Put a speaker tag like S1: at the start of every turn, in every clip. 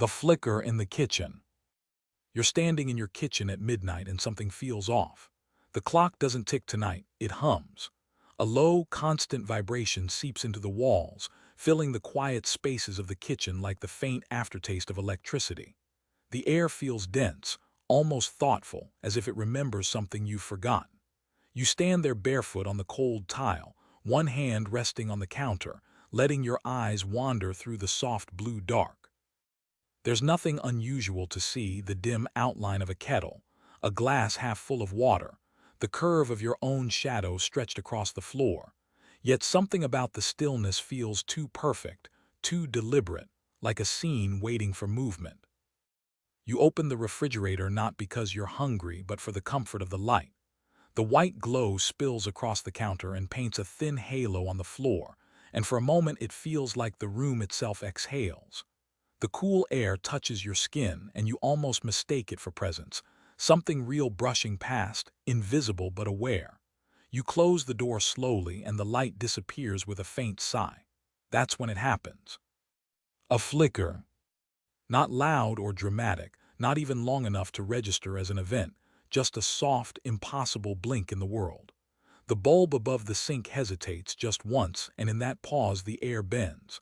S1: The flicker in the kitchen. You're standing in your kitchen at midnight and something feels off. The clock doesn't tick tonight, it hums. A low, constant vibration seeps into the walls, filling the quiet spaces of the kitchen like the faint aftertaste of electricity. The air feels dense, almost thoughtful, as if it remembers something you've forgotten. You stand there barefoot on the cold tile, one hand resting on the counter, letting your eyes wander through the soft blue dark. There's nothing unusual to see: the dim outline of a kettle, a glass half full of water, the curve of your own shadow stretched across the floor. Yet something about the stillness feels too perfect, too deliberate, like a scene waiting for movement. You open the refrigerator not because you're hungry, but for the comfort of the light. The white glow spills across the counter and paints a thin halo on the floor, and for a moment it feels like the room itself exhales. The cool air touches your skin, and you almost mistake it for presence, something real brushing past, invisible but aware. You close the door slowly, and the light disappears with a faint sigh. That's when it happens. A flicker. Not loud or dramatic, not even long enough to register as an event, just a soft, impossible blink in the world. The bulb above the sink hesitates just once, and in that pause the air bends.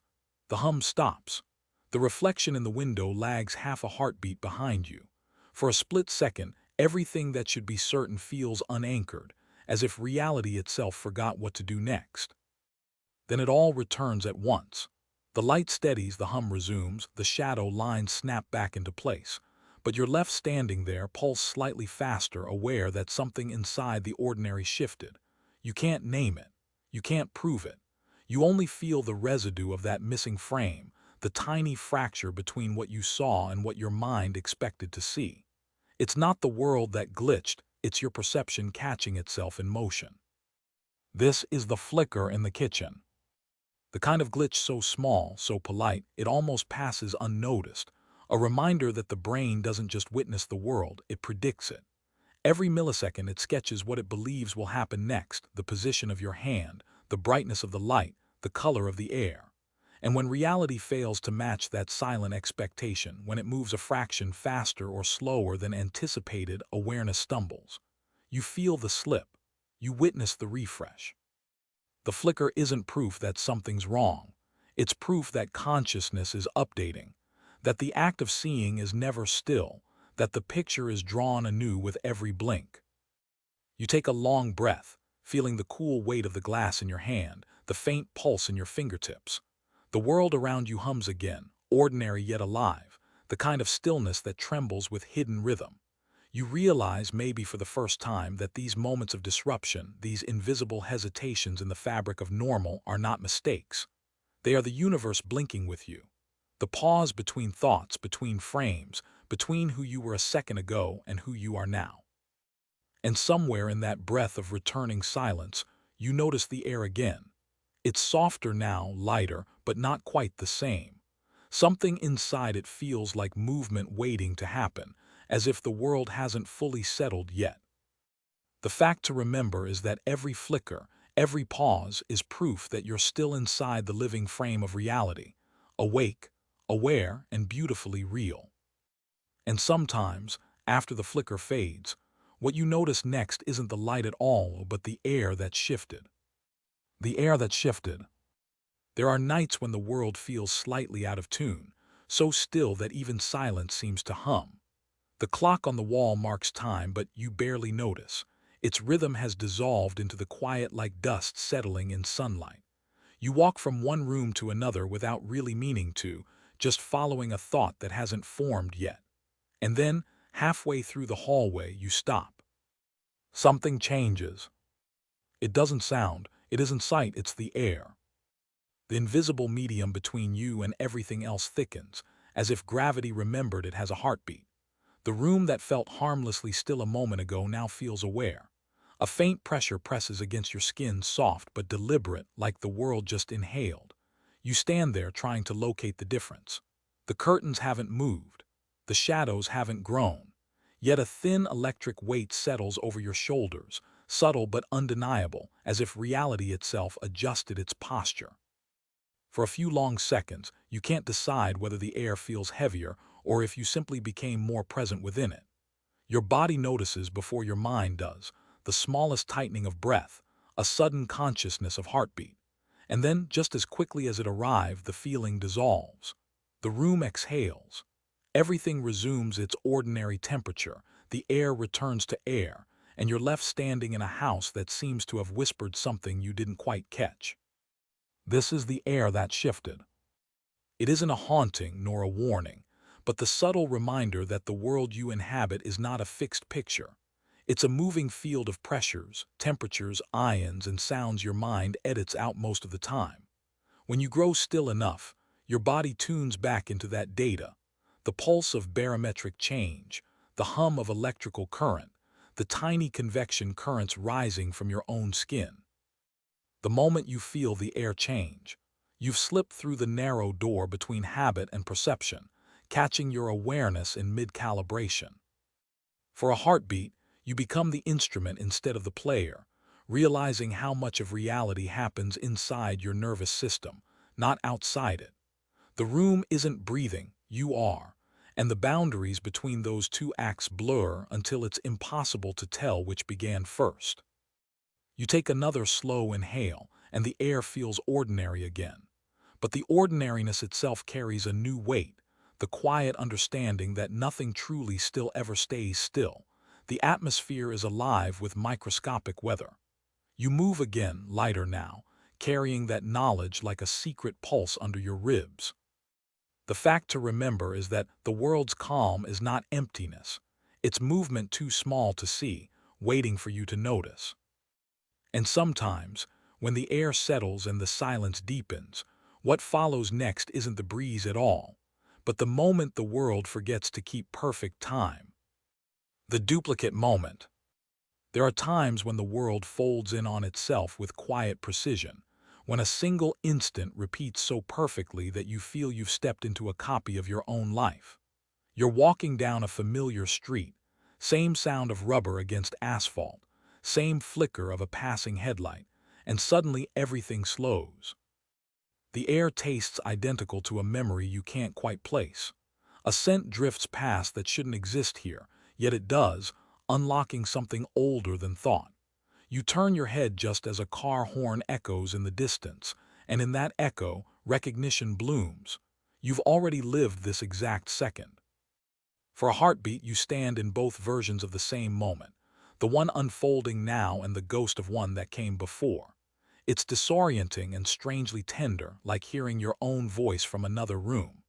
S1: The hum stops. The reflection in the window lags half a heartbeat behind you. For a split second, everything that should be certain feels unanchored, as if reality itself forgot what to do next. Then it all returns at once. The light steadies, the hum resumes, the shadow lines snap back into place. But you're left standing there, pulse slightly faster, aware that something inside the ordinary shifted. You can't name it. You can't prove it. You only feel the residue of that missing frame, the tiny fracture between what you saw and what your mind expected to see. It's not the world that glitched, it's your perception catching itself in motion. This is the flicker in the kitchen. The kind of glitch so small, so polite, it almost passes unnoticed. A reminder that the brain doesn't just witness the world, it predicts it. Every millisecond it sketches what it believes will happen next: the position of your hand, the brightness of the light, the color of the air. And when reality fails to match that silent expectation, when it moves a fraction faster or slower than anticipated, awareness stumbles. You feel the slip. You witness the refresh. The flicker isn't proof that something's wrong. It's proof that consciousness is updating, that the act of seeing is never still, that the picture is drawn anew with every blink. You take a long breath, feeling the cool weight of the glass in your hand, the faint pulse in your fingertips. The world around you hums again, ordinary yet alive, the kind of stillness that trembles with hidden rhythm. You realize, maybe for the first time, that these moments of disruption, these invisible hesitations in the fabric of normal, are not mistakes. They are the universe blinking with you. The pause between thoughts, between frames, between who you were a second ago and who you are now. And somewhere in that breath of returning silence, you notice the air again. It's softer now, lighter, but not quite the same. Something inside it feels like movement waiting to happen, as if the world hasn't fully settled yet. The fact to remember is that every flicker, every pause is proof that you're still inside the living frame of reality, awake, aware, and beautifully real. And sometimes, after the flicker fades, what you notice next isn't the light at all, but the air that shifted. The air that shifted. There are nights when the world feels slightly out of tune, so still that even silence seems to hum. The clock on the wall marks time, but you barely notice. Its rhythm has dissolved into the quiet like dust settling in sunlight. You walk from one room to another without really meaning to, just following a thought that hasn't formed yet. And then, halfway through the hallway, you stop. Something changes. It doesn't sound, it isn't sight, it's the air. The invisible medium between you and everything else thickens, as if gravity remembered it has a heartbeat. The room that felt harmlessly still a moment ago now feels aware. A faint pressure presses against your skin, soft but deliberate, like the world just inhaled. You stand there trying to locate the difference. The curtains haven't moved. The shadows haven't grown. Yet a thin electric weight settles over your shoulders, subtle but undeniable, as if reality itself adjusted its posture. For a few long seconds, you can't decide whether the air feels heavier or if you simply became more present within it. Your body notices before your mind does, the smallest tightening of breath, a sudden consciousness of heartbeat. And then, just as quickly as it arrived, the feeling dissolves. The room exhales. Everything resumes its ordinary temperature, the air returns to air, and you're left standing in a house that seems to have whispered something you didn't quite catch. This is the air that shifted. It isn't a haunting nor a warning, but the subtle reminder that the world you inhabit is not a fixed picture. It's a moving field of pressures, temperatures, ions, and sounds your mind edits out most of the time. When you grow still enough, your body tunes back into that data, the pulse of barometric change, the hum of electrical current, the tiny convection currents rising from your own skin. The moment you feel the air change, you've slipped through the narrow door between habit and perception, catching your awareness in mid-calibration. For a heartbeat, you become the instrument instead of the player, realizing how much of reality happens inside your nervous system, not outside it. The room isn't breathing, you are, and the boundaries between those two acts blur until it's impossible to tell which began first. You take another slow inhale, and the air feels ordinary again. But the ordinariness itself carries a new weight, the quiet understanding that nothing truly still ever stays still. The atmosphere is alive with microscopic weather. You move again, lighter now, carrying that knowledge like a secret pulse under your ribs. The fact to remember is that the world's calm is not emptiness. It's movement too small to see, waiting for you to notice. And sometimes, when the air settles and the silence deepens, what follows next isn't the breeze at all, but the moment the world forgets to keep perfect time. The duplicate moment. There are times when the world folds in on itself with quiet precision, when a single instant repeats so perfectly that you feel you've stepped into a copy of your own life. You're walking down a familiar street, same sound of rubber against asphalt, same flicker of a passing headlight, and suddenly everything slows. The air tastes identical to a memory you can't quite place. A scent drifts past that shouldn't exist here, yet it does, unlocking something older than thought. You turn your head just as a car horn echoes in the distance, and in that echo, recognition blooms. You've already lived this exact second. For a heartbeat, you stand in both versions of the same moment, the one unfolding now and the ghost of one that came before. It's disorienting and strangely tender, like hearing your own voice from another room.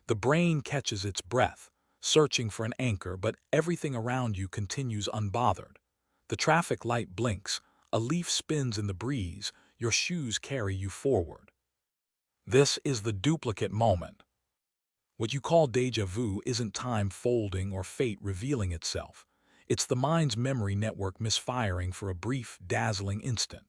S1: The brain catches its breath, searching for an anchor, but everything around you continues unbothered. The traffic light blinks, a leaf spins in the breeze, your shoes carry you forward. This is the duplicate moment. What you call déjà vu isn't time folding or fate revealing itself. It's the mind's memory network misfiring for a brief, dazzling instant.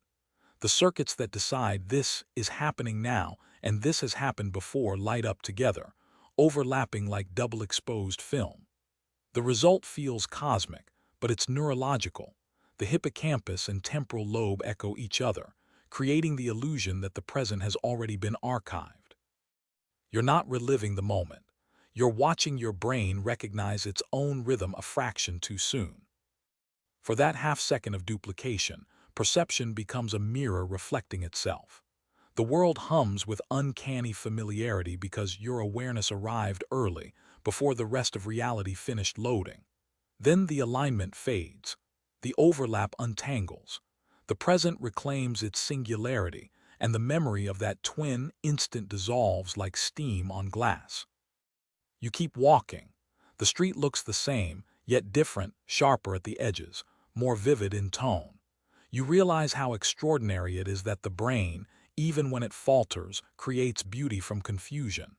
S1: The circuits that decide this is happening now and this has happened before light up together, overlapping like double-exposed film. The result feels cosmic, but it's neurological. The hippocampus and temporal lobe echo each other, creating the illusion that the present has already been archived. You're not reliving the moment. You're watching your brain recognize its own rhythm a fraction too soon. For that half-second of duplication, perception becomes a mirror reflecting itself. The world hums with uncanny familiarity because your awareness arrived early, before the rest of reality finished loading. Then the alignment fades. The overlap untangles. The present reclaims its singularity, and the memory of that twin instant dissolves like steam on glass. You keep walking. The street looks the same, yet different, sharper at the edges, more vivid in tone. You realize how extraordinary it is that the brain, even when it falters, creates beauty from confusion.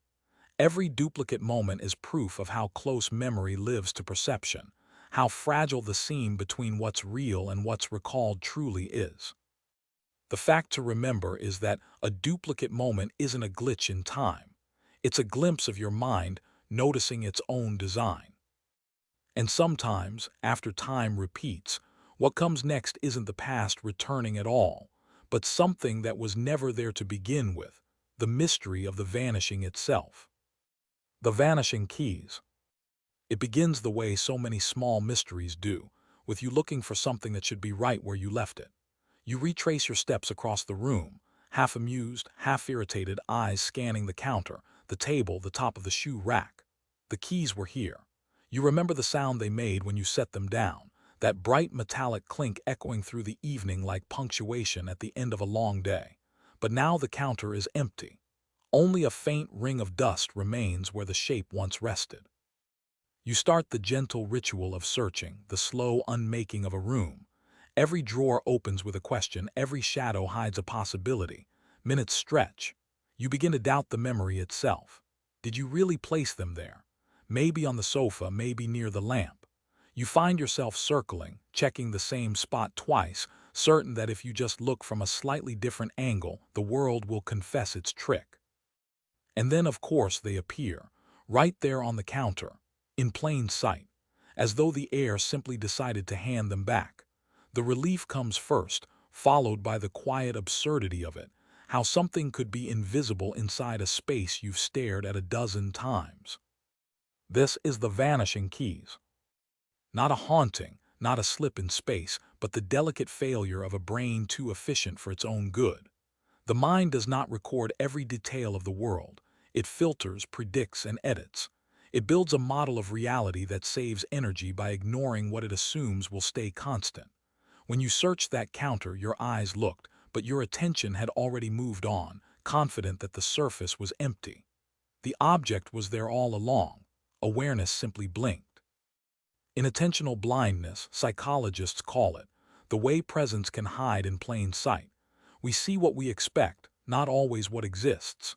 S1: Every duplicate moment is proof of how close memory lives to perception, how fragile the seam between what's real and what's recalled truly is. The fact to remember is that a duplicate moment isn't a glitch in time. It's a glimpse of your mind noticing its own design. And sometimes, after time repeats, what comes next isn't the past returning at all, but something that was never there to begin with, the mystery of the vanishing itself. The Vanishing Keys. It begins the way so many small mysteries do, with you looking for something that should be right where you left it. You retrace your steps across the room, half amused, half irritated, eyes scanning the counter, the table, the top of the shoe rack. The keys were here. You remember the sound they made when you set them down, that bright metallic clink echoing through the evening like punctuation at the end of a long day. But now the counter is empty. Only a faint ring of dust remains where the shape once rested. You start the gentle ritual of searching, the slow unmaking of a room. Every drawer opens with a question, every shadow hides a possibility. Minutes stretch. You begin to doubt the memory itself. Did you really place them there? Maybe on the sofa, maybe near the lamp. You find yourself circling, checking the same spot twice, certain that if you just look from a slightly different angle, the world will confess its trick. And then, of course, they appear, right there on the counter, in plain sight, as though the air simply decided to hand them back. The relief comes first, followed by the quiet absurdity of it, how something could be invisible inside a space you've stared at a dozen times. This is the Vanishing Keys. Not a haunting, not a slip in space, but the delicate failure of a brain too efficient for its own good. The mind does not record every detail of the world. It filters, predicts, and edits. It builds a model of reality that saves energy by ignoring what it assumes will stay constant. When you searched that counter, your eyes looked, but your attention had already moved on, confident that the surface was empty. The object was there all along. Awareness simply blinked. Inattentional blindness, psychologists call it, the way presence can hide in plain sight. We see what we expect, not always what exists.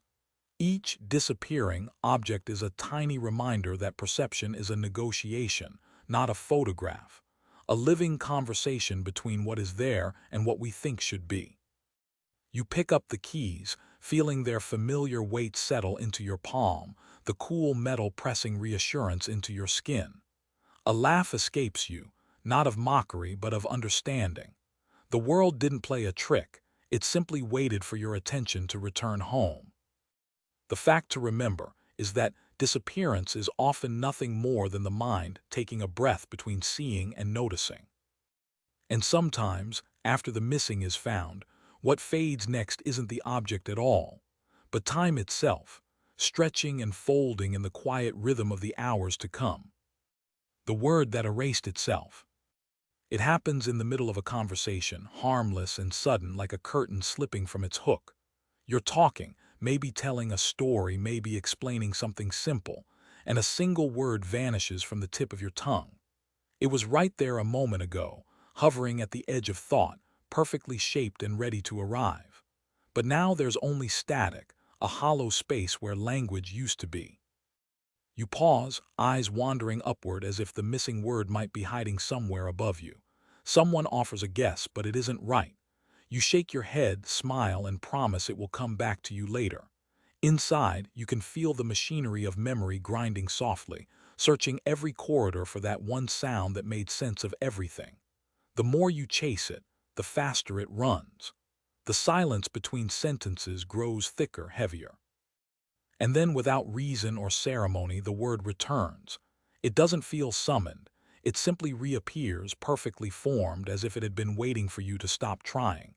S1: Each disappearing object is a tiny reminder that perception is a negotiation, not a photograph, a living conversation between what is there and what we think should be. You pick up the keys, feeling their familiar weight settle into your palm, the cool metal pressing reassurance into your skin. A laugh escapes you, not of mockery but of understanding. The world didn't play a trick, it simply waited for your attention to return home. The fact to remember is that disappearance is often nothing more than the mind taking a breath between seeing and noticing. And sometimes, after the missing is found, what fades next isn't the object at all, but time itself, stretching and folding in the quiet rhythm of the hours to come. The word that erased itself. It happens in the middle of a conversation, harmless and sudden, like a curtain slipping from its hook. You're talking, maybe telling a story, maybe explaining something simple, and a single word vanishes from the tip of your tongue. It was right there a moment ago, hovering at the edge of thought, perfectly shaped and ready to arrive. But now there's only static, a hollow space where language used to be. You pause, eyes wandering upward as if the missing word might be hiding somewhere above you. Someone offers a guess, but it isn't right. You shake your head, smile, and promise it will come back to you later. Inside, you can feel the machinery of memory grinding softly, searching every corridor for that one sound that made sense of everything. The more you chase it, the faster it runs. The silence between sentences grows thicker, heavier. And then, without reason or ceremony, the word returns. It doesn't feel summoned. It simply reappears, perfectly formed, as if it had been waiting for you to stop trying.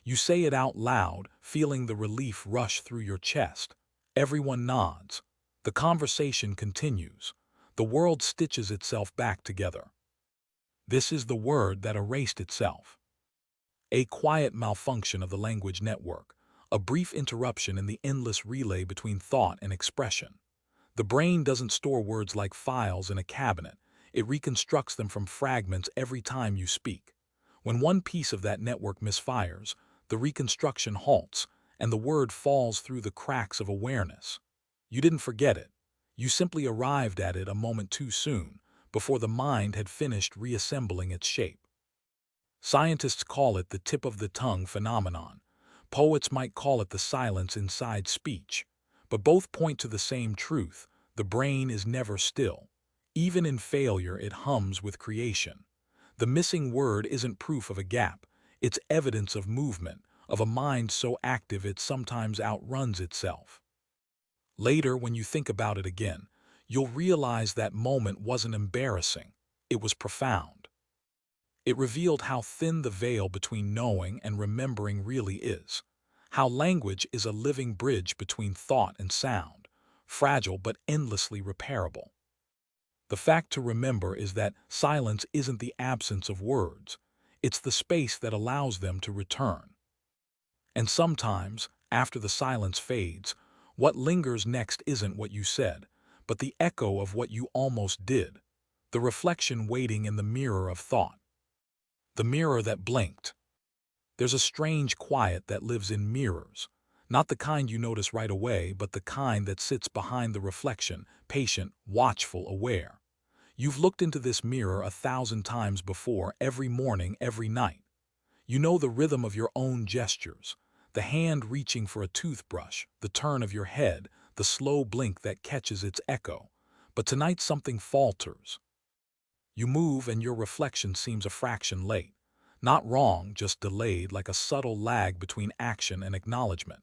S1: You say it out loud, feeling the relief rush through your chest. Everyone nods. The conversation continues. The world stitches itself back together. This is the word that erased itself. A quiet malfunction of the language network, a brief interruption in the endless relay between thought and expression. The brain doesn't store words like files in a cabinet. It reconstructs them from fragments every time you speak. When one piece of that network misfires, the reconstruction halts, and the word falls through the cracks of awareness. You didn't forget it. You simply arrived at it a moment too soon, before the mind had finished reassembling its shape. Scientists call it the tip of the tongue phenomenon. Poets might call it the silence inside speech. But both point to the same truth: the brain is never still. Even in failure, it hums with creation. The missing word isn't proof of a gap. It's evidence of movement, of a mind so active it sometimes outruns itself. Later, when you think about it again, you'll realize that moment wasn't embarrassing, it was profound. It revealed how thin the veil between knowing and remembering really is, how language is a living bridge between thought and sound, fragile but endlessly repairable. The fact to remember is that silence isn't the absence of words, it's the space that allows them to return. And sometimes, after the silence fades, what lingers next isn't what you said, but the echo of what you almost did, the reflection waiting in the mirror of thought. The mirror that blinked. There's a strange quiet that lives in mirrors, not the kind you notice right away, but the kind that sits behind the reflection, patient, watchful, aware. You've looked into this mirror 1,000 times before, every morning, every night. You know the rhythm of your own gestures, the hand reaching for a toothbrush, the turn of your head, the slow blink that catches its echo. But tonight something falters. You move and your reflection seems a fraction late. Not wrong, just delayed, like a subtle lag between action and acknowledgement.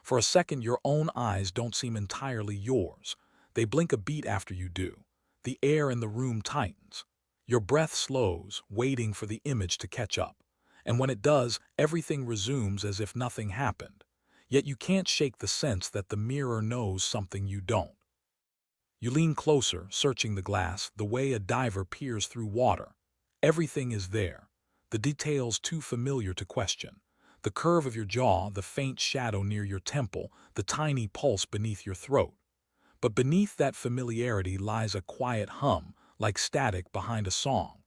S1: For a second, your own eyes don't seem entirely yours. They blink a beat after you do. The air in the room tightens. Your breath slows, waiting for the image to catch up. And when it does, everything resumes as if nothing happened. Yet you can't shake the sense that the mirror knows something you don't. You lean closer, searching the glass, the way a diver peers through water. Everything is there, the details too familiar to question. The curve of your jaw, the faint shadow near your temple, the tiny pulse beneath your throat. But beneath that familiarity lies a quiet hum, like static behind a song.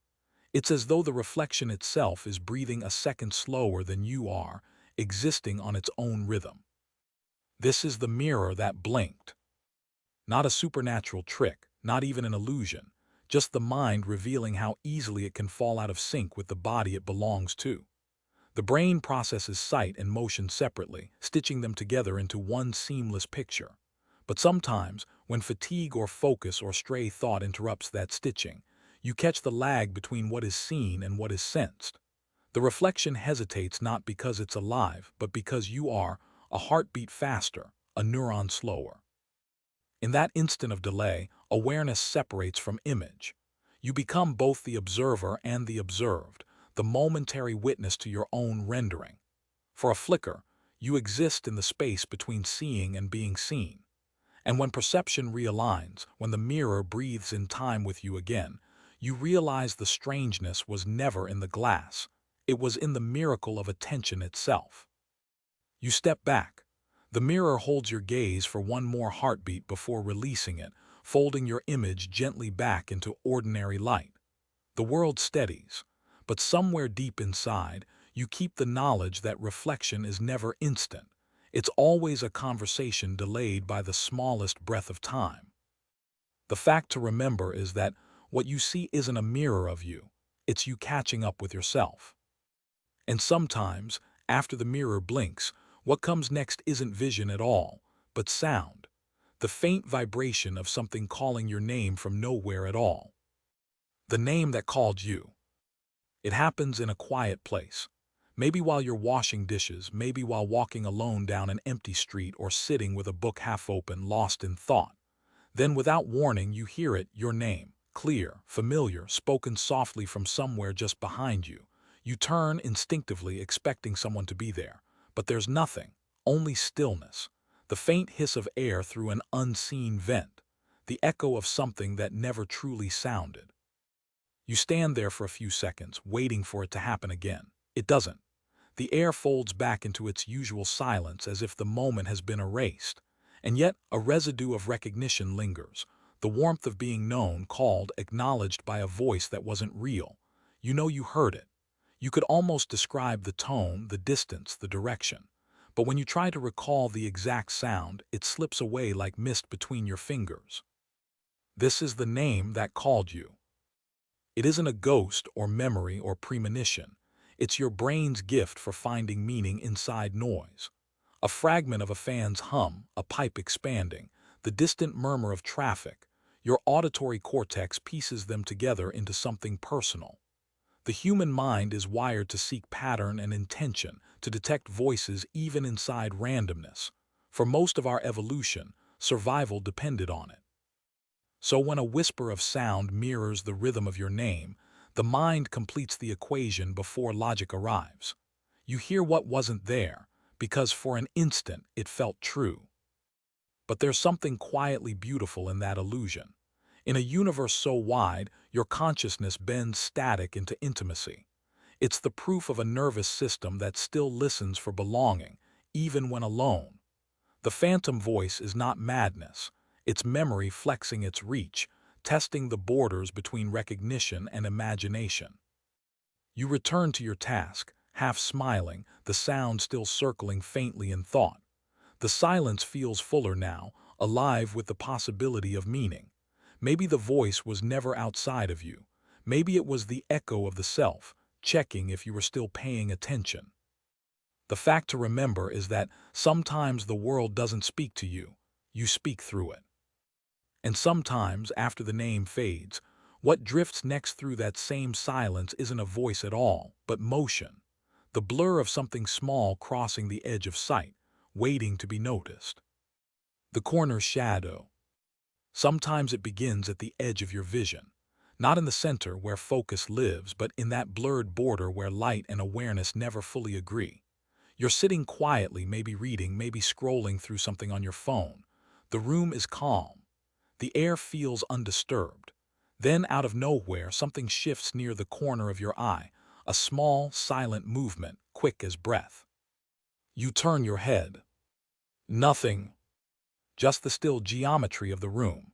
S1: It's as though the reflection itself is breathing a second slower than you are, existing on its own rhythm. This is the mirror that blinked. Not a supernatural trick, not even an illusion, just the mind revealing how easily it can fall out of sync with the body it belongs to. The brain processes sight and motion separately, stitching them together into one seamless picture. But sometimes, when fatigue or focus or stray thought interrupts that stitching, you catch the lag between what is seen and what is sensed. The reflection hesitates not because it's alive, but because you are, a heartbeat faster, a neuron slower. In that instant of delay, awareness separates from image. You become both the observer and the observed, the momentary witness to your own rendering. For a flicker, you exist in the space between seeing and being seen. And when perception realigns, when the mirror breathes in time with you again, you realize the strangeness was never in the glass. It was in the miracle of attention itself. You step back. The mirror holds your gaze for one more heartbeat before releasing it, folding your image gently back into ordinary light. The world steadies, but somewhere deep inside, you keep the knowledge that reflection is never instant. It's always a conversation delayed by the smallest breath of time. The fact to remember is that what you see isn't a mirror of you, it's you catching up with yourself. And sometimes, after the mirror blinks, what comes next isn't vision at all, but sound, the faint vibration of something calling your name from nowhere at all. The name that called you. It happens in a quiet place. Maybe while you're washing dishes, maybe while walking alone down an empty street or sitting with a book half open, lost in thought. Then without warning, you hear it, your name, clear, familiar, spoken softly from somewhere just behind you. You turn instinctively, expecting someone to be there. But there's nothing, only stillness, the faint hiss of air through an unseen vent, the echo of something that never truly sounded. You stand there for a few seconds, waiting for it to happen again. It doesn't. The air folds back into its usual silence as if the moment has been erased. And yet a residue of recognition lingers, the warmth of being known, called, acknowledged by a voice that wasn't real. You know you heard it. You could almost describe the tone, the distance, the direction. But when you try to recall the exact sound, it slips away like mist between your fingers. This is the name that called you. It isn't a ghost or memory or premonition. It's your brain's gift for finding meaning inside noise. A fragment of a fan's hum, a pipe expanding, the distant murmur of traffic. Your auditory cortex pieces them together into something personal. The human mind is wired to seek pattern and intention, to detect voices even inside randomness. For most of our evolution, survival depended on it. So when a whisper of sound mirrors the rhythm of your name, the mind completes the equation before logic arrives. You hear what wasn't there, because for an instant it felt true. But there's something quietly beautiful in that illusion. In a universe so wide, your consciousness bends static into intimacy. It's the proof of a nervous system that still listens for belonging, even when alone. The phantom voice is not madness. It's memory flexing its reach, testing the borders between recognition and imagination. You return to your task, half smiling, the sound still circling faintly in thought. The silence feels fuller now, alive with the possibility of meaning. Maybe the voice was never outside of you. Maybe it was the echo of the self, checking if you were still paying attention. The fact to remember is that sometimes the world doesn't speak to you, you speak through it. And sometimes, after the name fades, what drifts next through that same silence isn't a voice at all, but motion. The blur of something small crossing the edge of sight, waiting to be noticed. The corner shadow. Sometimes it begins at the edge of your vision, not in the center where focus lives, but in that blurred border where light and awareness never fully agree. You're sitting quietly, maybe reading, maybe scrolling through something on your phone. The room is calm. The air feels undisturbed. Then, out of nowhere, something shifts near the corner of your eye, a small, silent movement, quick as breath. You turn your head. Nothing. Just the still geometry of the room.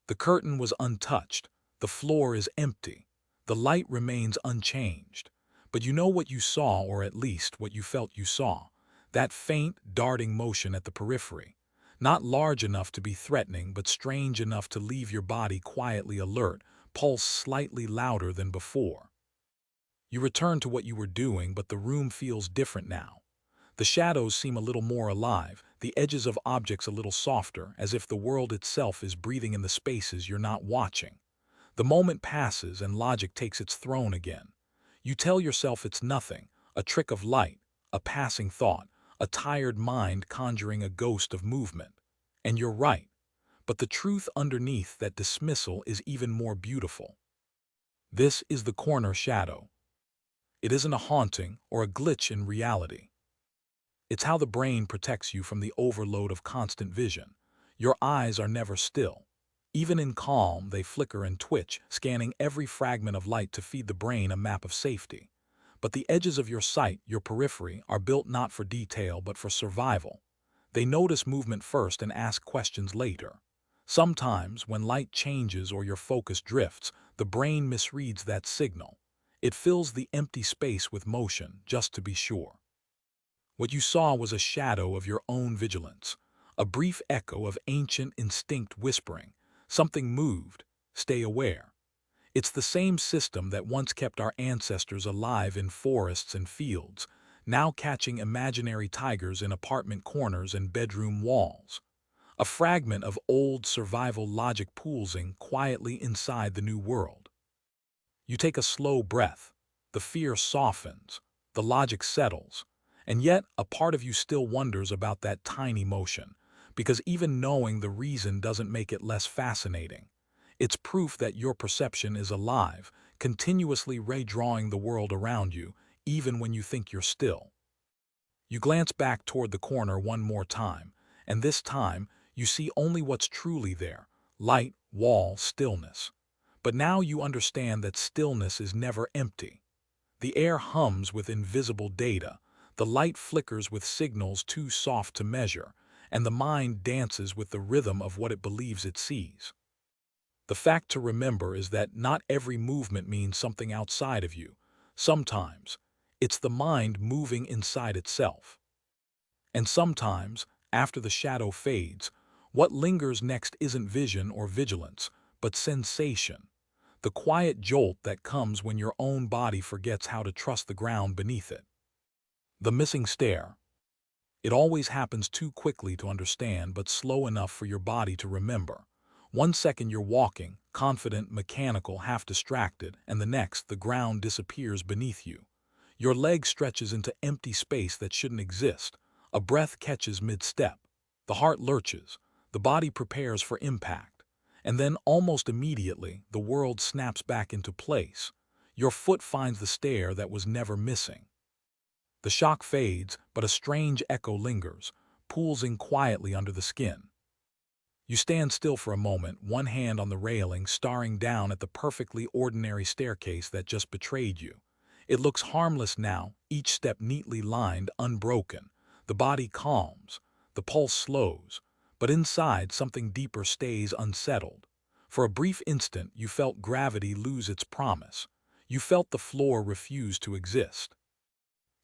S1: The curtain was untouched. The floor is empty. The light remains unchanged. But you know what you saw, or at least what you felt you saw. That faint, darting motion at the periphery. Not large enough to be threatening, but strange enough to leave your body quietly alert, pulse slightly louder than before. You return to what you were doing, but the room feels different now. The shadows seem a little more alive, the edges of objects a little softer, as if the world itself is breathing in the spaces you're not watching. The moment passes and logic takes its throne again. You tell yourself it's nothing, a trick of light, a passing thought, a tired mind conjuring a ghost of movement. And you're right. But the truth underneath that dismissal is even more beautiful. This is the corner shadow. It isn't a haunting or a glitch in reality. It's how the brain protects you from the overload of constant vision. Your eyes are never still. Even in calm, they flicker and twitch, scanning every fragment of light to feed the brain a map of safety. But the edges of your sight, your periphery, are built not for detail but for survival. They notice movement first and ask questions later. Sometimes, when light changes or your focus drifts, the brain misreads that signal. It fills the empty space with motion, just to be sure. What you saw was a shadow of your own vigilance, a brief echo of ancient instinct whispering, something moved, stay aware. It's the same system that once kept our ancestors alive in forests and fields, now catching imaginary tigers in apartment corners and bedroom walls. A fragment of old survival logic pulsing quietly inside the new world. You take a slow breath, the fear softens, the logic settles. And yet, a part of you still wonders about that tiny motion, because even knowing the reason doesn't make it less fascinating. It's proof that your perception is alive, continuously redrawing the world around you, even when you think you're still. You glance back toward the corner one more time, and this time, you see only what's truly there: light, wall, stillness. But now you understand that stillness is never empty. The air hums with invisible data. The light flickers with signals too soft to measure, and the mind dances with the rhythm of what it believes it sees. The fact to remember is that not every movement means something outside of you. Sometimes, it's the mind moving inside itself. And sometimes, after the shadow fades, what lingers next isn't vision or vigilance, but sensation. The quiet jolt that comes when your own body forgets how to trust the ground beneath it. The missing stair. It always happens too quickly to understand, but slow enough for your body to remember. 1 second you're walking, confident, mechanical, half distracted, and the next, the ground disappears beneath you. Your leg stretches into empty space that shouldn't exist. A breath catches mid-step. The heart lurches. The body prepares for impact. And then, almost immediately, the world snaps back into place. Your foot finds the stair that was never missing. The shock fades, but a strange echo lingers, pulsing quietly under the skin. You stand still for a moment, one hand on the railing, staring down at the perfectly ordinary staircase that just betrayed you. It looks harmless now, each step neatly lined, unbroken. The body calms, the pulse slows, but inside something deeper stays unsettled. For a brief instant, you felt gravity lose its promise. You felt the floor refuse to exist.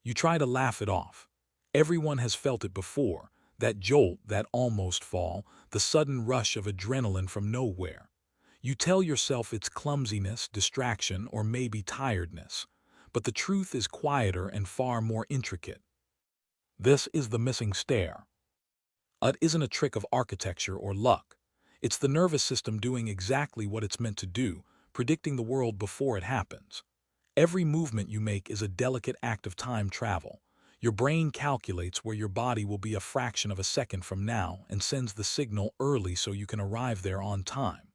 S1: You try to laugh it off. Everyone has felt it before, that jolt, that almost fall, the sudden rush of adrenaline from nowhere. You tell yourself it's clumsiness, distraction, or maybe tiredness. But the truth is quieter and far more intricate. This is the missing stair. It isn't a trick of architecture or luck. It's the nervous system doing exactly what it's meant to do, predicting the world before it happens. Every movement you make is a delicate act of time travel. Your brain calculates where your body will be a fraction of a second from now and sends the signal early so you can arrive there on time.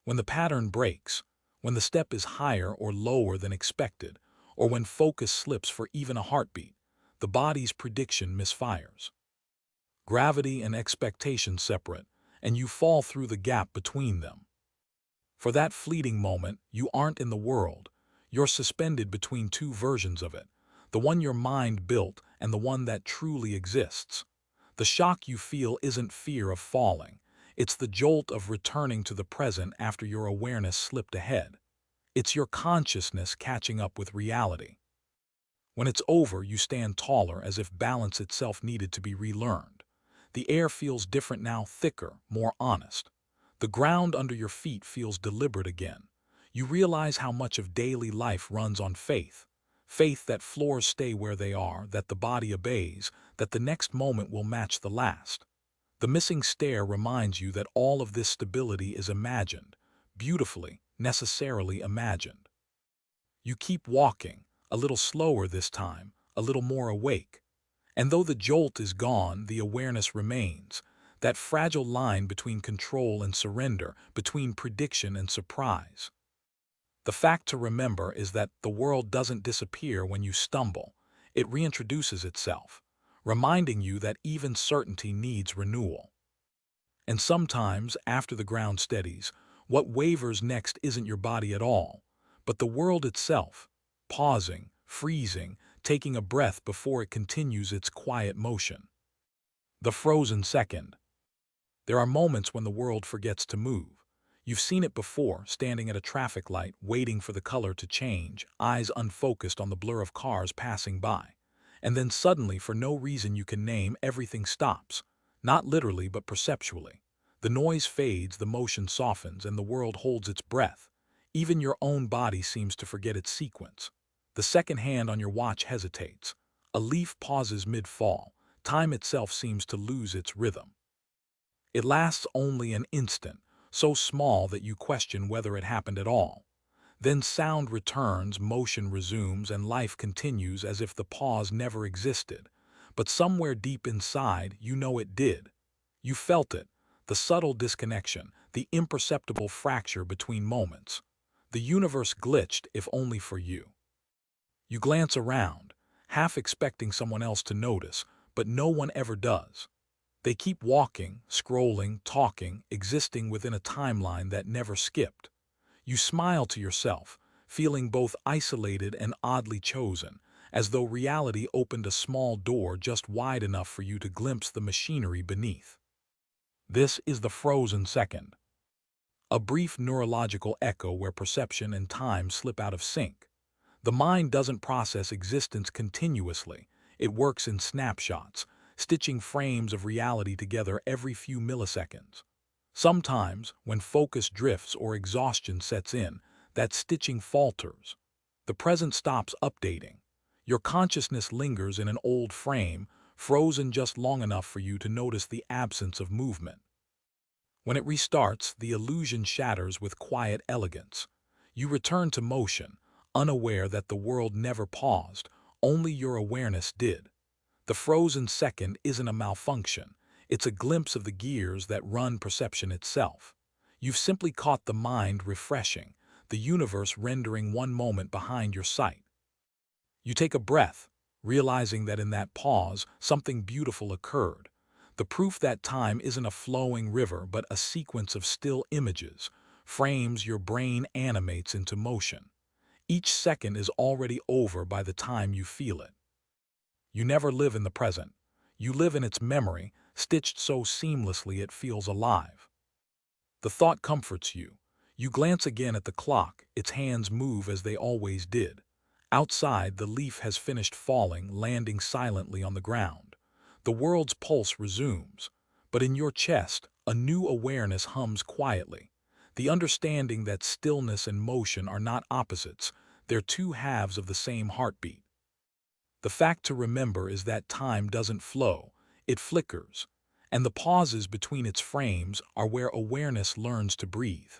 S1: When the pattern breaks, when the step is higher or lower than expected, or when focus slips for even a heartbeat, the body's prediction misfires. Gravity and expectation separate, and you fall through the gap between them. For that fleeting moment, you aren't in the world. You're suspended between two versions of it, the one your mind built and the one that truly exists. The shock you feel isn't fear of falling. It's the jolt of returning to the present after your awareness slipped ahead. It's your consciousness catching up with reality. When it's over, you stand taller as if balance itself needed to be relearned. The air feels different now, thicker, more honest. The ground under your feet feels deliberate again. You realize how much of daily life runs on faith. Faith that floors stay where they are, that the body obeys, that the next moment will match the last. The missing stair reminds you that all of this stability is imagined, beautifully, necessarily imagined. You keep walking, a little slower this time, a little more awake. And though the jolt is gone, the awareness remains, that fragile line between control and surrender, between prediction and surprise. The fact to remember is that the world doesn't disappear when you stumble. It reintroduces itself, reminding you that even certainty needs renewal. And sometimes, after the ground steadies, what wavers next isn't your body at all, but the world itself, pausing, freezing, taking a breath before it continues its quiet motion. The frozen second. There are moments when the world forgets to move. You've seen it before, standing at a traffic light, waiting for the color to change, eyes unfocused on the blur of cars passing by. And then suddenly, for no reason you can name, everything stops. Not literally, but perceptually. The noise fades, the motion softens, and the world holds its breath. Even your own body seems to forget its sequence. The second hand on your watch hesitates. A leaf pauses mid-fall. Time itself seems to lose its rhythm. It lasts only an instant, so small that you question whether it happened at all. Then sound returns, motion resumes, and life continues as if the pause never existed. But somewhere deep inside, you know it did. You felt it, the subtle disconnection, the imperceptible fracture between moments. The universe glitched, if only for you. You glance around, half expecting someone else to notice, but no one ever does. They keep walking, scrolling, talking, existing within a timeline that never skipped. You smile to yourself, feeling both isolated and oddly chosen, as though reality opened a small door just wide enough for you to glimpse the machinery beneath. This is the frozen second. A brief neurological echo where perception and time slip out of sync. The mind doesn't process existence continuously. It works in snapshots, stitching frames of reality together every few milliseconds. Sometimes, when focus drifts or exhaustion sets in, that stitching falters. The present stops updating. Your consciousness lingers in an old frame, frozen just long enough for you to notice the absence of movement. When it restarts, the illusion shatters with quiet elegance. You return to motion, unaware that the world never paused, only your awareness did. The frozen second isn't a malfunction, it's a glimpse of the gears that run perception itself. You've simply caught the mind refreshing, the universe rendering one moment behind your sight. You take a breath, realizing that in that pause, something beautiful occurred. The proof that time isn't a flowing river but a sequence of still images, frames your brain animates into motion. Each second is already over by the time you feel it. You never live in the present. You live in its memory, stitched so seamlessly it feels alive. The thought comforts you. You glance again at the clock, its hands move as they always did. Outside, the leaf has finished falling, landing silently on the ground. The world's pulse resumes, but in your chest, a new awareness hums quietly. The understanding that stillness and motion are not opposites, they're two halves of the same heartbeat. The fact to remember is that time doesn't flow, it flickers, and the pauses between its frames are where awareness learns to breathe.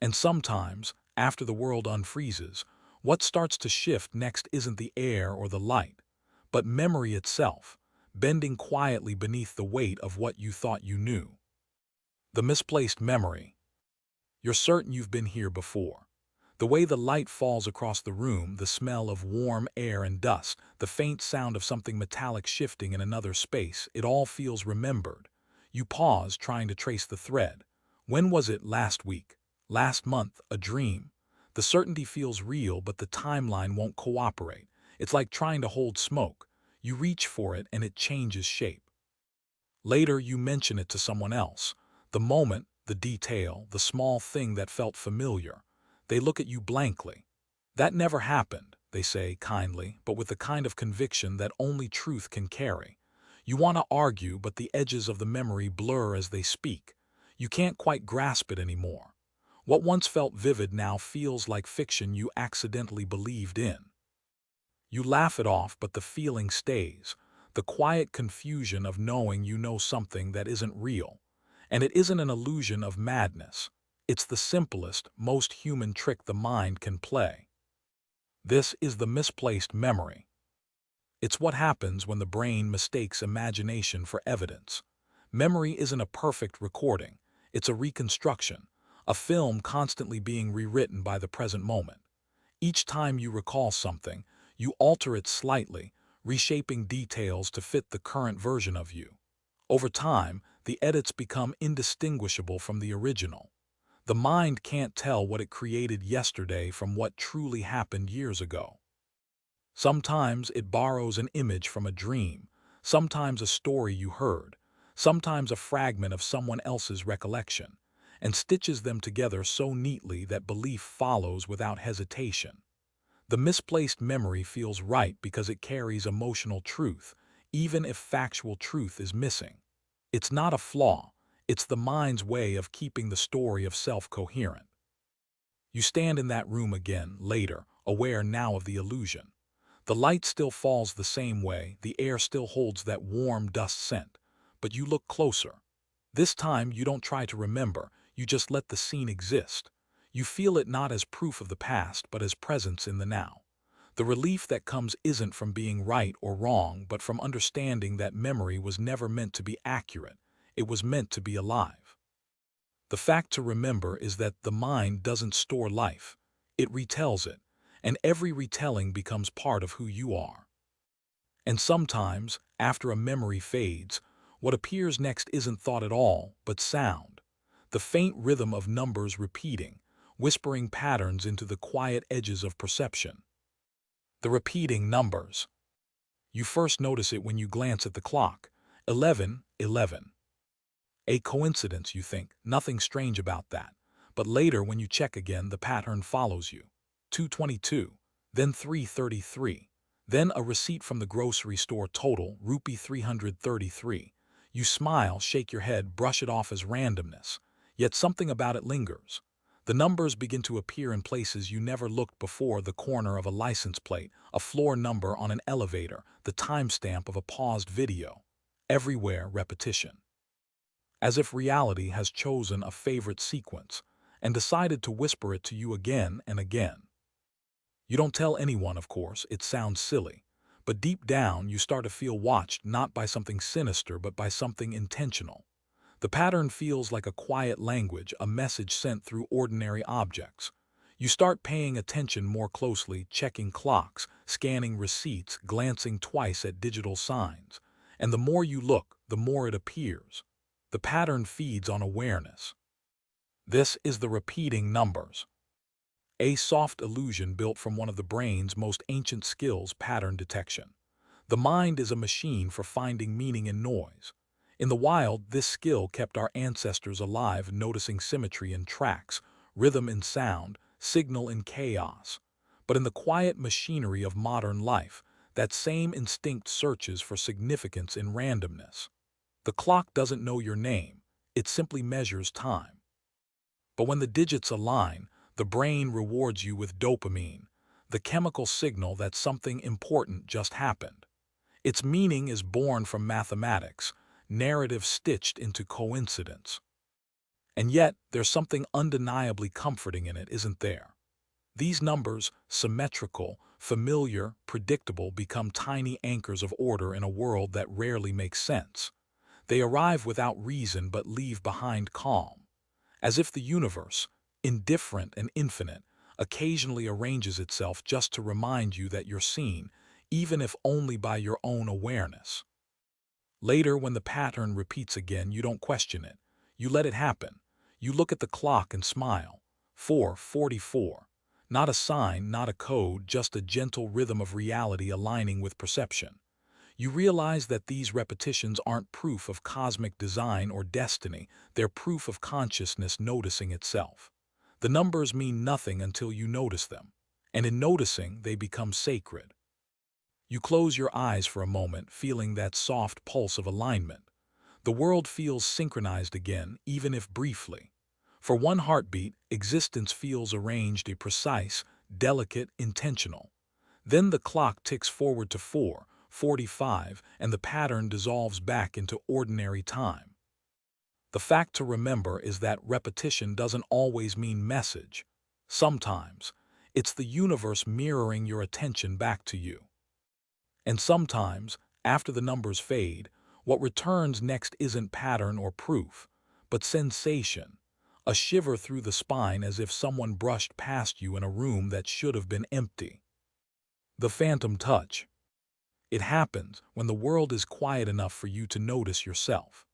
S1: And sometimes, after the world unfreezes, what starts to shift next isn't the air or the light, but memory itself, bending quietly beneath the weight of what you thought you knew. The misplaced memory. You're certain you've been here before. The way the light falls across the room, the smell of warm air and dust, the faint sound of something metallic shifting in another space, it all feels remembered. You pause, trying to trace the thread. When was it? Last week? Last month? A dream? The certainty feels real, but the timeline won't cooperate. It's like trying to hold smoke. You reach for it and it changes shape. Later, you mention it to someone else. The moment, the detail, the small thing that felt familiar. They look at you blankly. That never happened, they say kindly, but with the kind of conviction that only truth can carry. You want to argue, but the edges of the memory blur as they speak. You can't quite grasp it anymore. What once felt vivid now feels like fiction you accidentally believed in. You laugh it off, but the feeling stays. The quiet confusion of knowing you know something that isn't real. And it isn't an illusion of madness. It's the simplest, most human trick the mind can play. This is the misplaced memory. It's what happens when the brain mistakes imagination for evidence. Memory isn't a perfect recording. It's a reconstruction, a film constantly being rewritten by the present moment. Each time you recall something, you alter it slightly, reshaping details to fit the current version of you. Over time, the edits become indistinguishable from the original. The mind can't tell what it created yesterday from what truly happened years ago. Sometimes it borrows an image from a dream, sometimes a story you heard, sometimes a fragment of someone else's recollection, and stitches them together so neatly that belief follows without hesitation. The misplaced memory feels right because it carries emotional truth, even if factual truth is missing. It's not a flaw, it's the mind's way of keeping the story of self coherent. You stand in that room again, later, aware now of the illusion. The light still falls the same way, the air still holds that warm dust scent, but you look closer. This time you don't try to remember, you just let the scene exist. You feel it not as proof of the past, but as presence in the now. The relief that comes isn't from being right or wrong, but from understanding that memory was never meant to be accurate. It was meant to be alive. The fact to remember is that the mind doesn't store life. It retells it, and every retelling becomes part of who you are. And sometimes, after a memory fades, what appears next isn't thought at all, but sound. The faint rhythm of numbers repeating, whispering patterns into the quiet edges of perception. The repeating numbers. You first notice it when you glance at the clock. 11, 11. A coincidence, you think, nothing strange about that. But later, when you check again, the pattern follows you. 222, then 333, then a receipt from the grocery store total, rupee 333. You smile, shake your head, brush it off as randomness. Yet something about it lingers. The numbers begin to appear in places you never looked before: the corner of a license plate, a floor number on an elevator, the timestamp of a paused video. Everywhere, repetition. as if reality has chosen a favorite sequence and decided to whisper it to you again and again. You don't tell anyone, of course, it sounds silly, but deep down you start to feel watched not by something sinister but by something intentional. The pattern feels like a quiet language, a message sent through ordinary objects. You start paying attention more closely, checking clocks, scanning receipts, glancing twice at digital signs. And the more you look, the more it appears. The pattern feeds on awareness. This is the repeating numbers. A soft illusion built from one of the brain's most ancient skills, pattern detection. The mind is a machine for finding meaning in noise. In the wild, this skill kept our ancestors alive, noticing symmetry in tracks, rhythm in sound, signal in chaos. But in the quiet machinery of modern life, that same instinct searches for significance in randomness. The clock doesn't know your name, it simply measures time. But when the digits align, the brain rewards you with dopamine, the chemical signal that something important just happened. Its meaning is born from mathematics, narrative stitched into coincidence. And yet, there's something undeniably comforting in it, isn't there? These numbers, symmetrical, familiar, predictable, become tiny anchors of order in a world that rarely makes sense. They arrive without reason but leave behind calm, as if the universe, indifferent and infinite, occasionally arranges itself just to remind you that you're seen, even if only by your own awareness. Later, when the pattern repeats again, you don't question it. You let it happen. You look at the clock and smile. 4:44. Not a sign, not a code, just a gentle rhythm of reality aligning with perception. You realize that these repetitions aren't proof of cosmic design or destiny, they're proof of consciousness noticing itself. The numbers mean nothing until you notice them, and in noticing, they become sacred. You close your eyes for a moment, feeling that soft pulse of alignment. The world feels synchronized again, even if briefly. For one heartbeat, existence feels arranged, a precise, delicate, intentional. Then the clock ticks forward to 4:45, and the pattern dissolves back into ordinary time. The fact to remember is that repetition doesn't always mean message. Sometimes, it's the universe mirroring your attention back to you. And sometimes, after the numbers fade, what returns next isn't pattern or proof, but sensation, a shiver through the spine as if someone brushed past you in a room that should have been empty. The phantom touch. It happens when the world is quiet enough for you to notice yourself.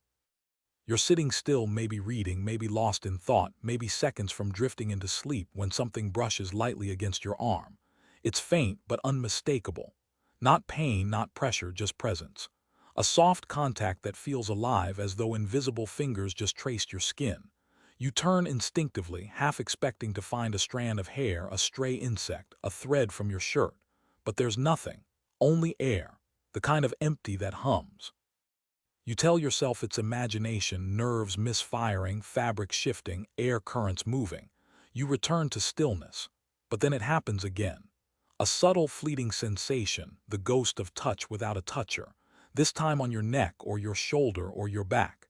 S1: You're sitting still, maybe reading, maybe lost in thought, maybe seconds from drifting into sleep when something brushes lightly against your arm. It's faint but unmistakable. Not pain, not pressure, just presence. A soft contact that feels alive, as though invisible fingers just traced your skin. You turn instinctively, half expecting to find a strand of hair, a stray insect, a thread from your shirt. But there's nothing, only air, the kind of empty that hums. You tell yourself it's imagination, nerves misfiring, fabric shifting, air currents moving. You return to stillness. But then it happens again. A subtle, fleeting sensation, the ghost of touch without a toucher, this time on your neck or your shoulder or your back.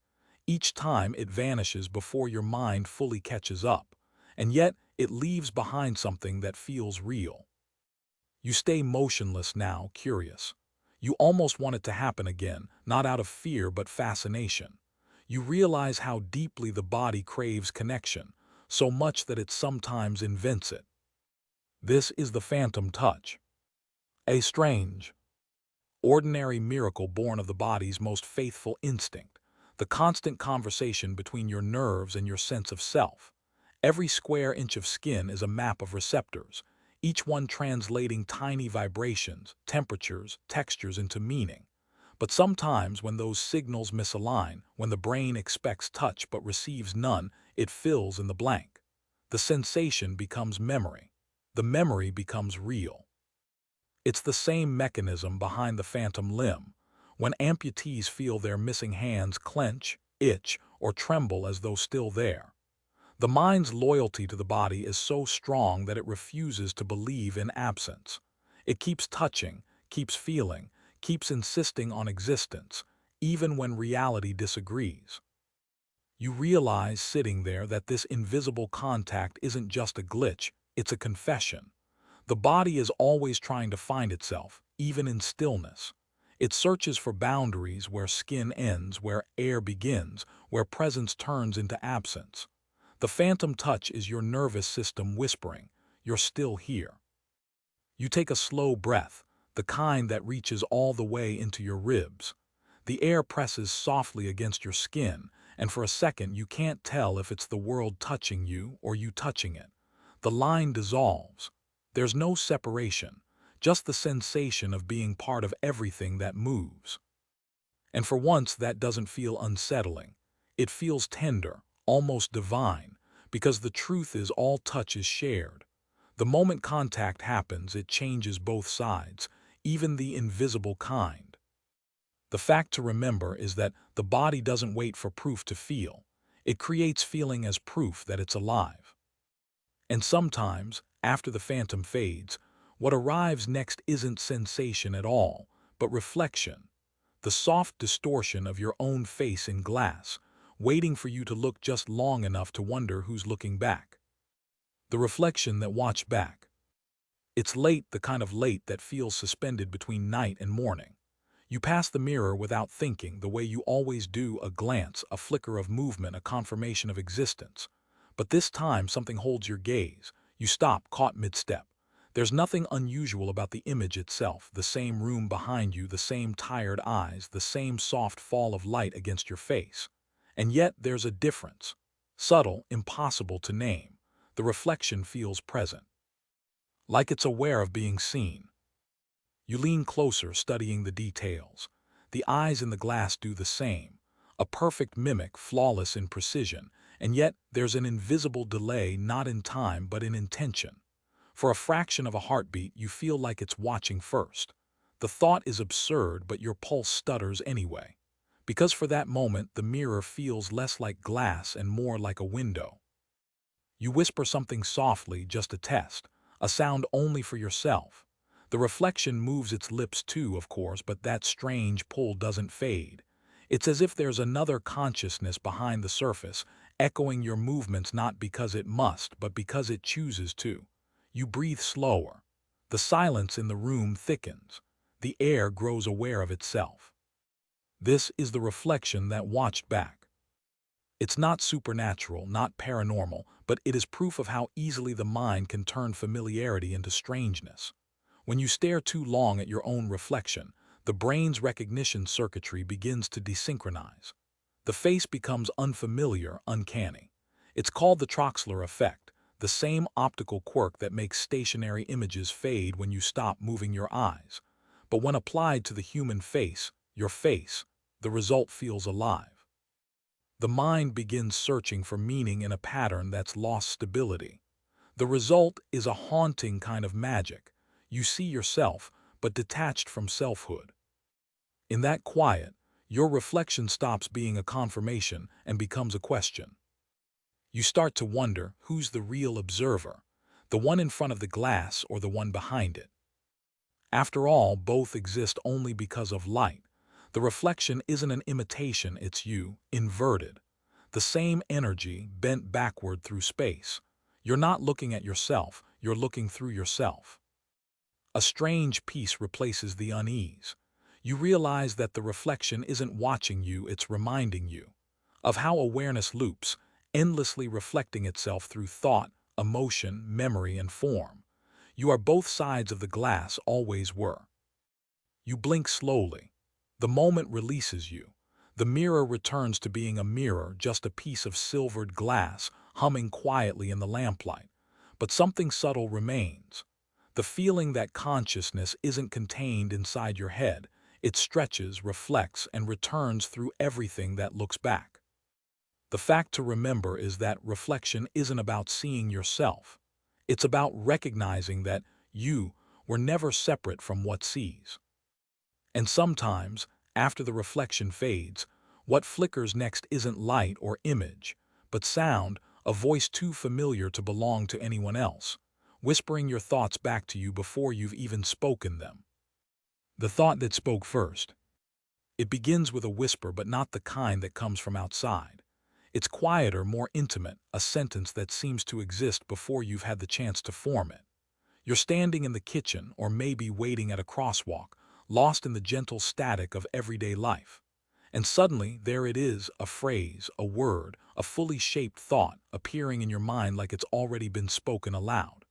S1: Each time it vanishes before your mind fully catches up, and yet it leaves behind something that feels real. You stay motionless now, curious. You almost want it to happen again, not out of fear but fascination. You realize how deeply the body craves connection, so much that it sometimes invents it. This is the phantom touch. A strange, ordinary miracle born of the body's most faithful instinct, the constant conversation between your nerves and your sense of self. Every square inch of skin is a map of receptors, each one translating tiny vibrations, temperatures, textures into meaning. But sometimes when those signals misalign, when the brain expects touch but receives none, it fills in the blank. The sensation becomes memory. The memory becomes real. It's the same mechanism behind the phantom limb, when amputees feel their missing hands clench, itch, or tremble as though still there. The mind's loyalty to the body is so strong that it refuses to believe in absence. It keeps touching, keeps feeling, keeps insisting on existence, even when reality disagrees. You realize sitting there that this invisible contact isn't just a glitch, it's a confession. The body is always trying to find itself, even in stillness. It searches for boundaries where skin ends, where air begins, where presence turns into absence. The phantom touch is your nervous system whispering, "You're still here." You take a slow breath, the kind that reaches all the way into your ribs. The air presses softly against your skin, and for a second you can't tell if it's the world touching you or you touching it. The line dissolves. There's no separation, just the sensation of being part of everything that moves. And for once that doesn't feel unsettling. It feels tender, almost divine, because the truth is all touch is shared. The moment contact happens, it changes both sides, even the invisible kind. The fact to remember is that the body doesn't wait for proof to feel. It creates feeling as proof that it's alive. And sometimes, after the phantom fades, what arrives next isn't sensation at all, but reflection. The soft distortion of your own face in glass, waiting for you to look just long enough to wonder who's looking back. The reflection that watched back. It's late, the kind of late that feels suspended between night and morning. You pass the mirror without thinking, the way you always do, a glance, a flicker of movement, a confirmation of existence. But this time something holds your gaze. You stop, caught mid-step. There's nothing unusual about the image itself, the same room behind you, the same tired eyes, the same soft fall of light against your face. And yet there's a difference. Subtle, impossible to name. The reflection feels present. Like it's aware of being seen. You lean closer, studying the details. The eyes in the glass do the same. A perfect mimic, flawless in precision, and yet there's an invisible delay, not in time but in intention. For a fraction of a heartbeat, you feel like it's watching first. The thought is absurd, but your pulse stutters anyway. Because for that moment, the mirror feels less like glass and more like a window. You whisper something softly, just a test, a sound only for yourself. The reflection moves its lips too, of course, but that strange pull doesn't fade. It's as if there's another consciousness behind the surface, echoing your movements not because it must, but because it chooses to. You breathe slower. The silence in the room thickens. The air grows aware of itself. This is the reflection that watched back. It's not supernatural, not paranormal, but it is proof of how easily the mind can turn familiarity into strangeness. When you stare too long at your own reflection, the brain's recognition circuitry begins to desynchronize. The face becomes unfamiliar, uncanny. It's called the Troxler effect, the same optical quirk that makes stationary images fade when you stop moving your eyes. But when applied to the human face, your face, the result feels alive. The mind begins searching for meaning in a pattern that's lost stability. The result is a haunting kind of magic. You see yourself, but detached from selfhood. In that quiet, your reflection stops being a confirmation and becomes a question. You start to wonder who's the real observer, the one in front of the glass or the one behind it. After all, both exist only because of light. The reflection isn't an imitation, it's you, inverted. The same energy, bent backward through space. You're not looking at yourself, you're looking through yourself. A strange peace replaces the unease. You realize that the reflection isn't watching you, it's reminding you of how awareness loops, endlessly reflecting itself through thought, emotion, memory, and form. You are both sides of the glass, always were. You blink slowly. The moment releases you. The mirror returns to being a mirror, just a piece of silvered glass, humming quietly in the lamplight. But something subtle remains. The feeling that consciousness isn't contained inside your head. It stretches, reflects, and returns through everything that looks back. The fact to remember is that reflection isn't about seeing yourself. It's about recognizing that you were never separate from what sees. And sometimes, after the reflection fades, what flickers next isn't light or image, but sound, a voice too familiar to belong to anyone else, whispering your thoughts back to you before you've even spoken them. The thought that spoke first. It begins with a whisper, but not the kind that comes from outside. It's quieter, more intimate, a sentence that seems to exist before you've had the chance to form it. You're standing in the kitchen or maybe waiting at a crosswalk, lost in the gentle static of everyday life. And suddenly, there it is, a phrase, a word, a fully shaped thought appearing in your mind like it's already been spoken aloud.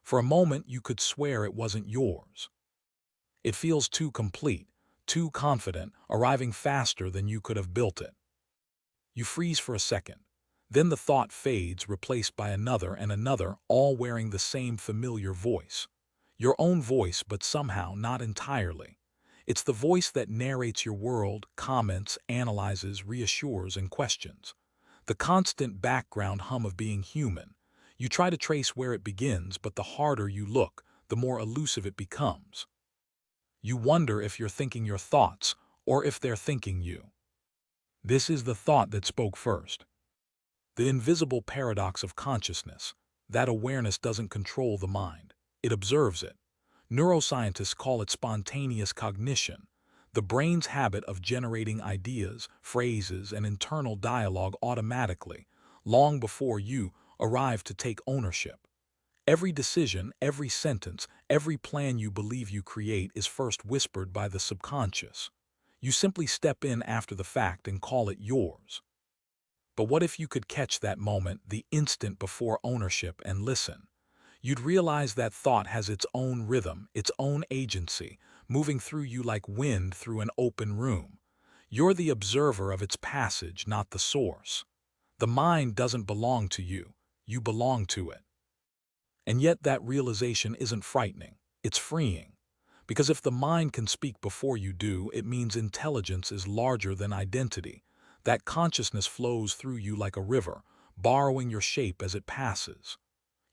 S1: For a moment, you could swear it wasn't yours. It feels too complete, too confident, arriving faster than you could have built it. You freeze for a second. Then the thought fades, replaced by another and another, all wearing the same familiar voice. Your own voice, but somehow not entirely. It's the voice that narrates your world, comments, analyzes, reassures, and questions. The constant background hum of being human. You try to trace where it begins, but the harder you look, the more elusive it becomes. You wonder if you're thinking your thoughts, or if they're thinking you. This is the thought that spoke first. The invisible paradox of consciousness, that awareness doesn't control the mind, it observes it. Neuroscientists call it spontaneous cognition, the brain's habit of generating ideas, phrases, and internal dialogue automatically, long before you arrive to take ownership. Every decision, every sentence, every plan you believe you create is first whispered by the subconscious. You simply step in after the fact and call it yours. But what if you could catch that moment, the instant before ownership, and listen? You'd realize that thought has its own rhythm, its own agency, moving through you like wind through an open room. You're the observer of its passage, not the source. The mind doesn't belong to you, you belong to it. And yet that realization isn't frightening, it's freeing. Because if the mind can speak before you do, it means intelligence is larger than identity. That consciousness flows through you like a river, borrowing your shape as it passes.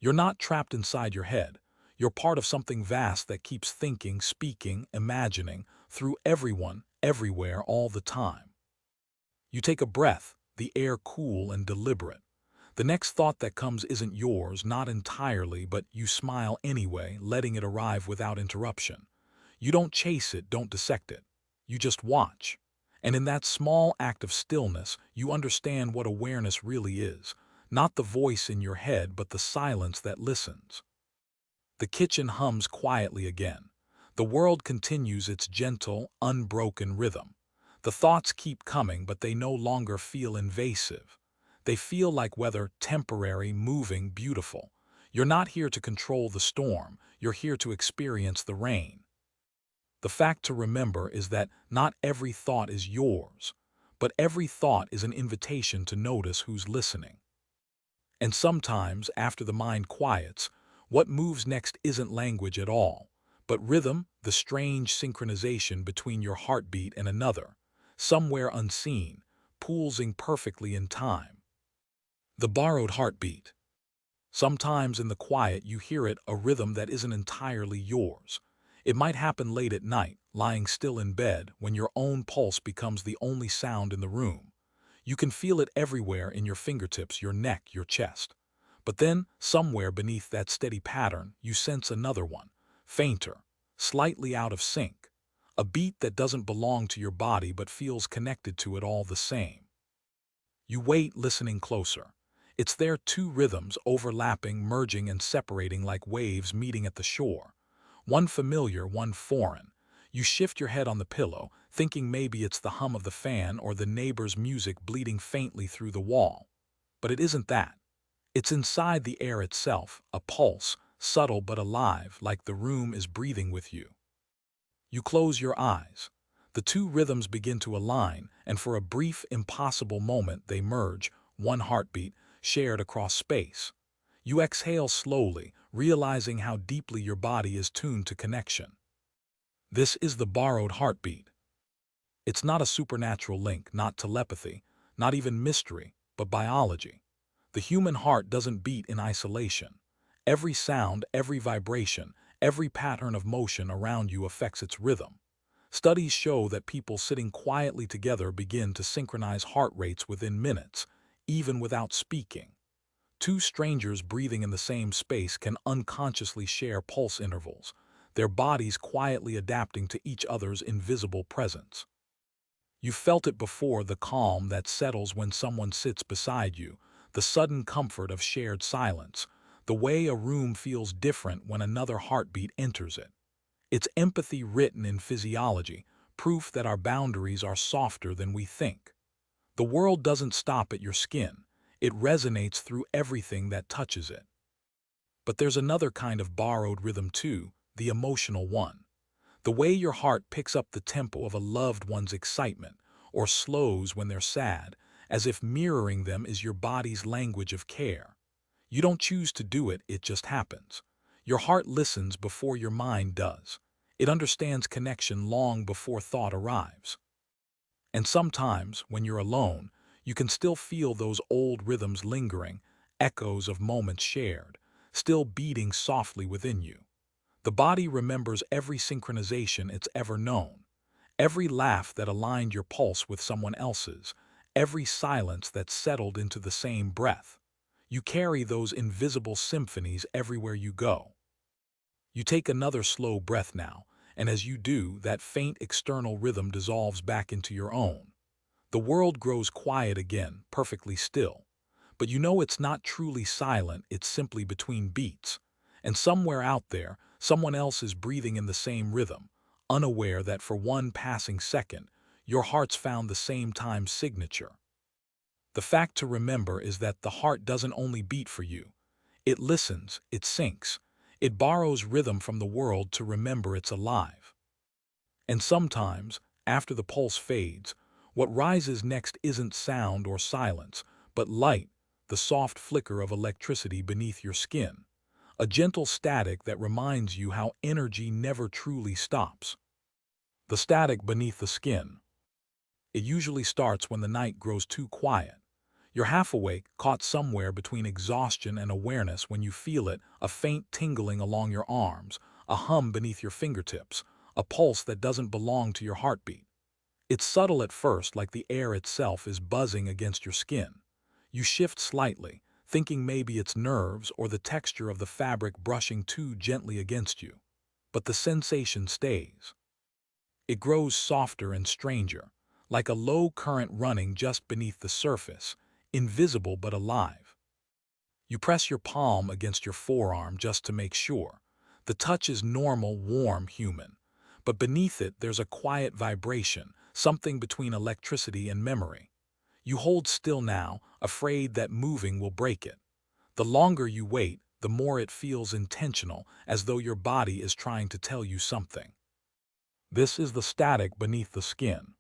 S1: You're not trapped inside your head. You're part of something vast that keeps thinking, speaking, imagining, through everyone, everywhere, all the time. You take a breath, the air cool and deliberate. The next thought that comes isn't yours, not entirely, but you smile anyway, letting it arrive without interruption. You don't chase it, don't dissect it. You just watch. And in that small act of stillness, you understand what awareness really is. Not the voice in your head, but the silence that listens. The kitchen hums quietly again. The world continues its gentle, unbroken rhythm. The thoughts keep coming, but they no longer feel invasive. They feel like weather, temporary, moving, beautiful. You're not here to control the storm, you're here to experience the rain. The fact to remember is that not every thought is yours, but every thought is an invitation to notice who's listening. And sometimes, after the mind quiets, what moves next isn't language at all, but rhythm, the strange synchronization between your heartbeat and another, somewhere unseen, pulsing perfectly in time. The borrowed heartbeat. Sometimes in the quiet you hear it, a rhythm that isn't entirely yours. It might happen late at night, lying still in bed, when your own pulse becomes the only sound in the room. You can feel it everywhere, in your fingertips, your neck, your chest. But then, somewhere beneath that steady pattern, you sense another one, fainter, slightly out of sync. A beat that doesn't belong to your body but feels connected to it all the same. You wait, listening closer. It's there, two rhythms overlapping, merging and separating like waves meeting at the shore. One familiar, one foreign. You shift your head on the pillow, thinking maybe it's the hum of the fan or the neighbor's music bleeding faintly through the wall. But it isn't that. It's inside the air itself, a pulse, subtle but alive, like the room is breathing with you. You close your eyes. The two rhythms begin to align, and for a brief, impossible moment they merge, one heartbeat, shared across space. You exhale slowly, realizing how deeply your body is tuned to connection. This is the borrowed heartbeat. It's not a supernatural link, not telepathy, not even mystery, but biology. The human heart doesn't beat in isolation. Every sound, every vibration, every pattern of motion around you affects its rhythm. Studies show that people sitting quietly together begin to synchronize heart rates within minutes, even without speaking. Two strangers breathing in the same space can unconsciously share pulse intervals, their bodies quietly adapting to each other's invisible presence. You felt it before, the calm that settles when someone sits beside you, the sudden comfort of shared silence, the way a room feels different when another heartbeat enters it. It's empathy written in physiology, proof that our boundaries are softer than we think. The world doesn't stop at your skin. It resonates through everything that touches it. But there's another kind of borrowed rhythm too, the emotional one. The way your heart picks up the tempo of a loved one's excitement, or slows when they're sad, as if mirroring them is your body's language of care. You don't choose to do it, it just happens. Your heart listens before your mind does. It understands connection long before thought arrives. And sometimes, when you're alone, you can still feel those old rhythms lingering, echoes of moments shared, still beating softly within you. The body remembers every synchronization it's ever known, every laugh that aligned your pulse with someone else's, every silence that settled into the same breath. You carry those invisible symphonies everywhere you go. You take another slow breath now, and as you do, that faint external rhythm dissolves back into your own. The world grows quiet again, perfectly still. But you know it's not truly silent, it's simply between beats. And somewhere out there, someone else is breathing in the same rhythm, unaware that for one passing second, your heart's found the same time signature. The fact to remember is that the heart doesn't only beat for you. It listens, it syncs, it borrows rhythm from the world to remember it's alive. And sometimes, after the pulse fades, what rises next isn't sound or silence, but light, the soft flicker of electricity beneath your skin, a gentle static that reminds you how energy never truly stops. The static beneath the skin. It usually starts when the night grows too quiet. You're half awake, caught somewhere between exhaustion and awareness when you feel it, a faint tingling along your arms, a hum beneath your fingertips, a pulse that doesn't belong to your heartbeat. It's subtle at first, like the air itself is buzzing against your skin. You shift slightly, thinking maybe it's nerves or the texture of the fabric brushing too gently against you. But the sensation stays. It grows softer and stranger, like a low current running just beneath the surface, invisible but alive. You press your palm against your forearm just to make sure. The touch is normal, warm, human. But beneath it, there's a quiet vibration, something between electricity and memory. You hold still now, afraid that moving will break it. The longer you wait, the more it feels intentional, as though your body is trying to tell you something. This is the static beneath the skin.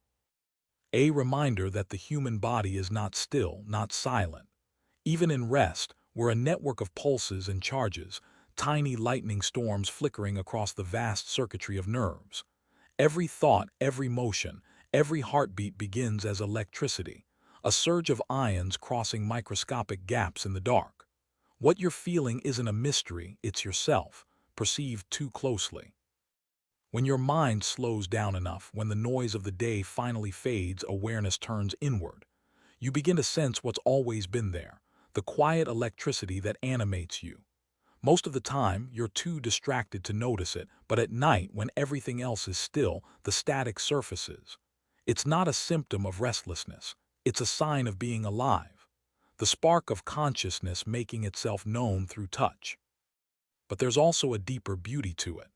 S1: A reminder that the human body is not still, not silent. Even in rest, we're a network of pulses and charges, tiny lightning storms flickering across the vast circuitry of nerves. Every thought, every motion, every heartbeat begins as electricity, a surge of ions crossing microscopic gaps in the dark. What you're feeling isn't a mystery, it's yourself, perceived too closely. When your mind slows down enough, when the noise of the day finally fades, awareness turns inward. You begin to sense what's always been there, the quiet electricity that animates you. Most of the time, you're too distracted to notice it, but at night, when everything else is still, the static surfaces. It's not a symptom of restlessness. It's a sign of being alive. The spark of consciousness making itself known through touch. But there's also a deeper beauty to it.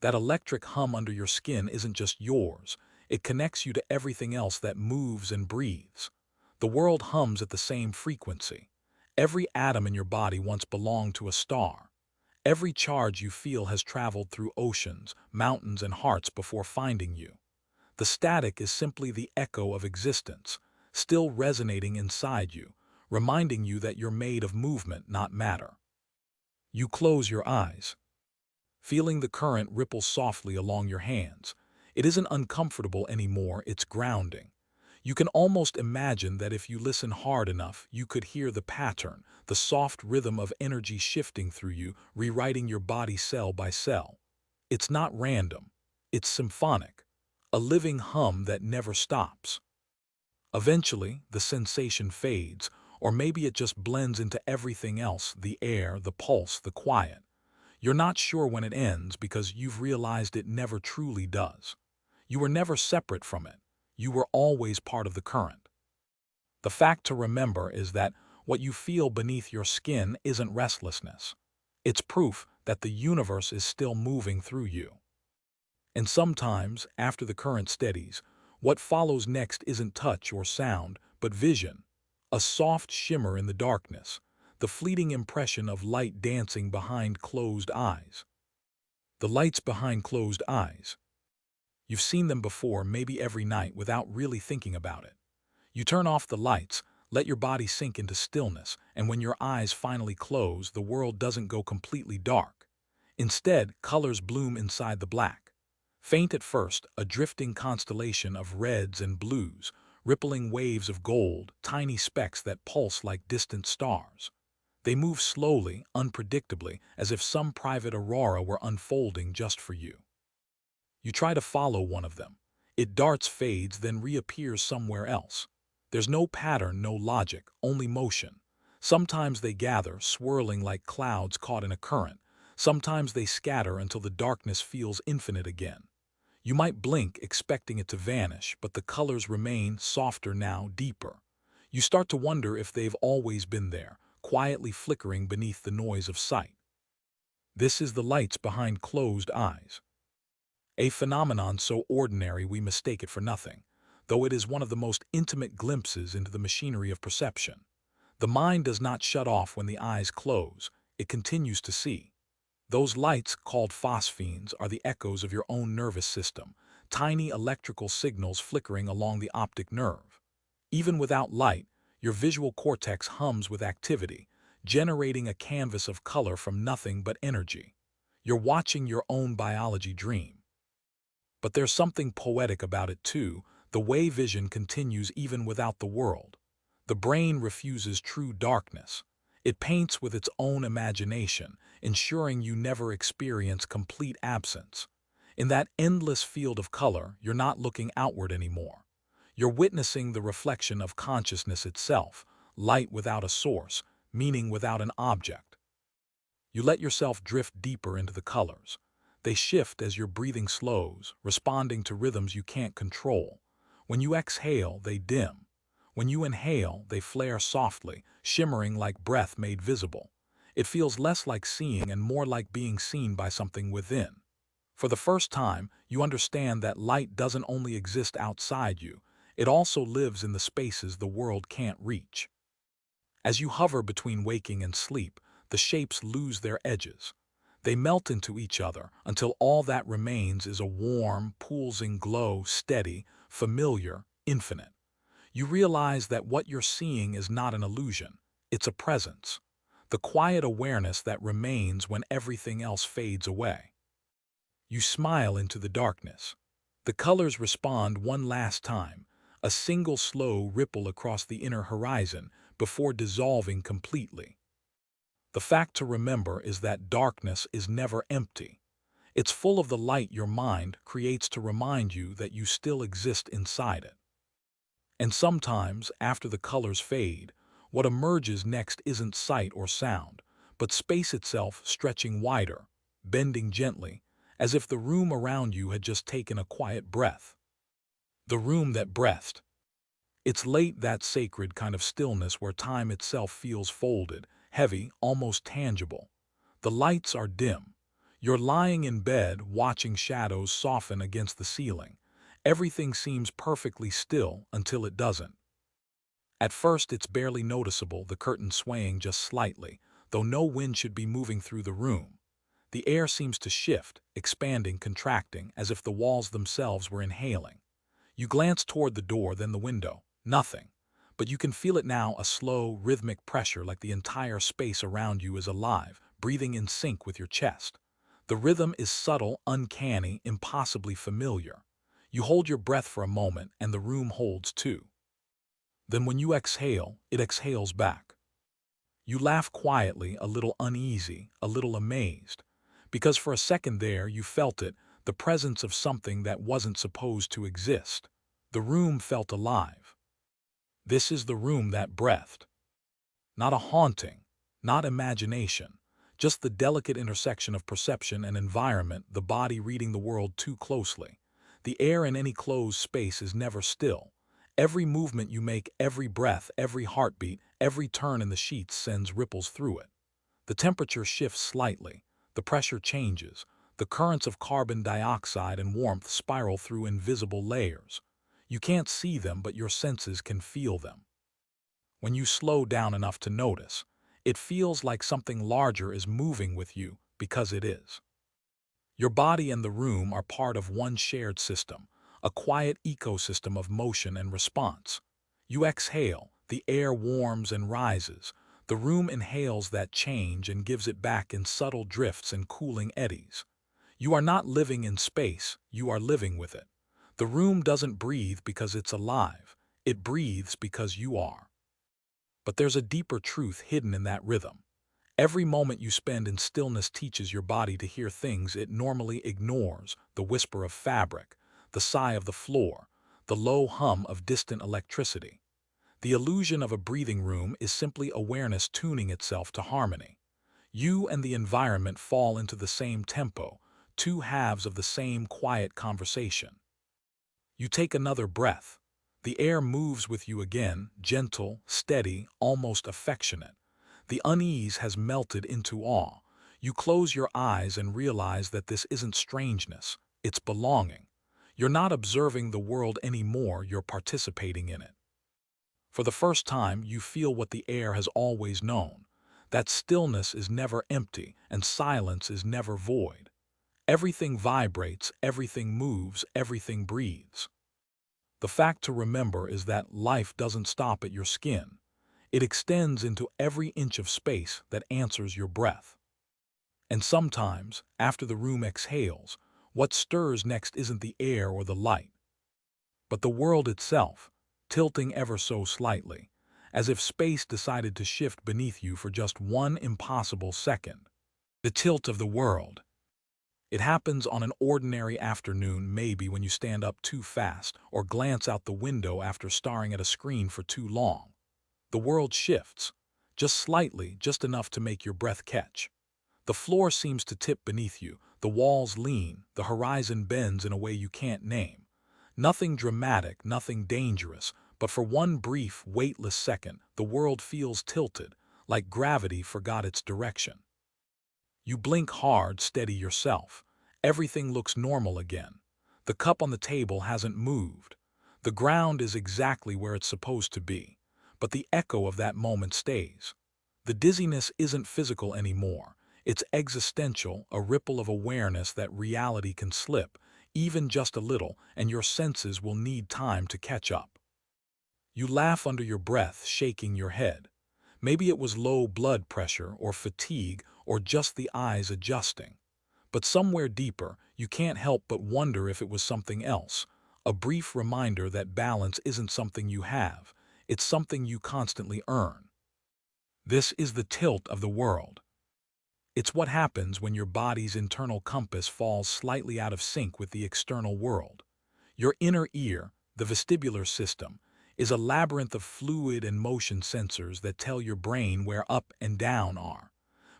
S1: That electric hum under your skin isn't just yours. It connects you to everything else that moves and breathes. The world hums at the same frequency. Every atom in your body once belonged to a star. Every charge you feel has traveled through oceans, mountains, and hearts before finding you. The static is simply the echo of existence, still resonating inside you, reminding you that you're made of movement, not matter. You close your eyes, feeling the current ripple softly along your hands. It isn't uncomfortable anymore, it's grounding. You can almost imagine that if you listen hard enough, you could hear the pattern, the soft rhythm of energy shifting through you, rewriting your body cell by cell. It's not random. It's symphonic, a living hum that never stops. Eventually, the sensation fades, or maybe it just blends into everything else, the air, the pulse, the quiet. You're not sure when it ends because you've realized it never truly does. You were never separate from it. You were always part of the current. The fact to remember is that what you feel beneath your skin isn't restlessness. It's proof that the universe is still moving through you. And sometimes, after the current steadies, what follows next isn't touch or sound, but vision. A soft shimmer in the darkness, the fleeting impression of light dancing behind closed eyes. The lights behind closed eyes. You've seen them before, maybe every night, without really thinking about it. You turn off the lights, let your body sink into stillness, and when your eyes finally close, the world doesn't go completely dark. Instead, colors bloom inside the black. Faint at first, a drifting constellation of reds and blues, rippling waves of gold, tiny specks that pulse like distant stars. They move slowly, unpredictably, as if some private aurora were unfolding just for you. You try to follow one of them. It darts, fades, then reappears somewhere else. There's no pattern, no logic, only motion. Sometimes they gather, swirling like clouds caught in a current. Sometimes they scatter until the darkness feels infinite again. You might blink, expecting it to vanish, but the colors remain, softer now, deeper. You start to wonder if they've always been there, quietly flickering beneath the noise of sight. This is the lights behind closed eyes. A phenomenon so ordinary we mistake it for nothing, though it is one of the most intimate glimpses into the machinery of perception. The mind does not shut off when the eyes close, it continues to see. Those lights, called phosphenes, are the echoes of your own nervous system, tiny electrical signals flickering along the optic nerve. Even without light, your visual cortex hums with activity, generating a canvas of color from nothing but energy. You're watching your own biology dream. But there's something poetic about it too, the way vision continues even without the world. The brain refuses true darkness. It paints with its own imagination, ensuring you never experience complete absence. In that endless field of color, you're not looking outward anymore. You're witnessing the reflection of consciousness itself, light without a source, meaning without an object. You let yourself drift deeper into the colors. They shift as your breathing slows, responding to rhythms you can't control. When you exhale, they dim. When you inhale, they flare softly, shimmering like breath made visible. It feels less like seeing and more like being seen by something within. For the first time, you understand that light doesn't only exist outside you, it also lives in the spaces the world can't reach. As you hover between waking and sleep, the shapes lose their edges. They melt into each other until all that remains is a warm, pulsing glow, steady, familiar, infinite. You realize that what you're seeing is not an illusion, it's a presence. The quiet awareness that remains when everything else fades away. You smile into the darkness. The colors respond one last time, a single slow ripple across the inner horizon before dissolving completely. The fact to remember is that darkness is never empty. It's full of the light your mind creates to remind you that you still exist inside it. And sometimes, after the colors fade, what emerges next isn't sight or sound, but space itself stretching wider, bending gently, as if the room around you had just taken a quiet breath. The room that breathed. It's late, that sacred kind of stillness where time itself feels folded, heavy, almost tangible. The lights are dim. You're lying in bed, watching shadows soften against the ceiling. Everything seems perfectly still until it doesn't. At first, it's barely noticeable, the curtain swaying just slightly, though no wind should be moving through the room. The air seems to shift, expanding, contracting, as if the walls themselves were inhaling. You glance toward the door, then the window. Nothing. But you can feel it now, a slow, rhythmic pressure, like the entire space around you is alive, breathing in sync with your chest. The rhythm is subtle, uncanny, impossibly familiar. You hold your breath for a moment, and the room holds too. Then when you exhale, it exhales back. You laugh quietly, a little uneasy, a little amazed. Because for a second there, you felt it, the presence of something that wasn't supposed to exist. The room felt alive. This is the room that breathed. Not a haunting, not imagination, just the delicate intersection of perception and environment, the body reading the world too closely. The air in any closed space is never still. Every movement you make, every breath, every heartbeat, every turn in the sheets sends ripples through it. The temperature shifts slightly, the pressure changes, the currents of carbon dioxide and warmth spiral through invisible layers. You can't see them, but your senses can feel them. When you slow down enough to notice, it feels like something larger is moving with you, because it is. Your body and the room are part of one shared system, a quiet ecosystem of motion and response. You exhale, the air warms and rises. The room inhales that change and gives it back in subtle drifts and cooling eddies. You are not living in space, you are living with it. The room doesn't breathe because it's alive, it breathes because you are. But there's a deeper truth hidden in that rhythm. Every moment you spend in stillness teaches your body to hear things it normally ignores: the whisper of fabric, the sigh of the floor, the low hum of distant electricity. The illusion of a breathing room is simply awareness tuning itself to harmony. You and the environment fall into the same tempo, two halves of the same quiet conversation. You take another breath. The air moves with you again, gentle, steady, almost affectionate. The unease has melted into awe. You close your eyes and realize that this isn't strangeness, it's belonging. You're not observing the world anymore, you're participating in it. For the first time, you feel what the air has always known: that stillness is never empty and silence is never void. Everything vibrates, everything moves, everything breathes. The fact to remember is that life doesn't stop at your skin. It extends into every inch of space that answers your breath. And sometimes, after the room exhales, what stirs next isn't the air or the light, but the world itself, tilting ever so slightly, as if space decided to shift beneath you for just one impossible second. The tilt of the world. It happens on an ordinary afternoon, maybe when you stand up too fast or glance out the window after staring at a screen for too long. The world shifts, just slightly, just enough to make your breath catch. The floor seems to tip beneath you, the walls lean, the horizon bends in a way you can't name. Nothing dramatic, nothing dangerous, but for one brief, weightless second, the world feels tilted, like gravity forgot its direction. You blink hard, steady yourself. Everything looks normal again. The cup on the table hasn't moved. The ground is exactly where it's supposed to be. But the echo of that moment stays. The dizziness isn't physical anymore. It's existential, a ripple of awareness that reality can slip, even just a little, and your senses will need time to catch up. You laugh under your breath, shaking your head. Maybe it was low blood pressure or fatigue or just the eyes adjusting. But somewhere deeper, you can't help but wonder if it was something else, a brief reminder that balance isn't something you have, it's something you constantly earn. This is the tilt of the world. It's what happens when your body's internal compass falls slightly out of sync with the external world. Your inner ear, the vestibular system, is a labyrinth of fluid and motion sensors that tell your brain where up and down are.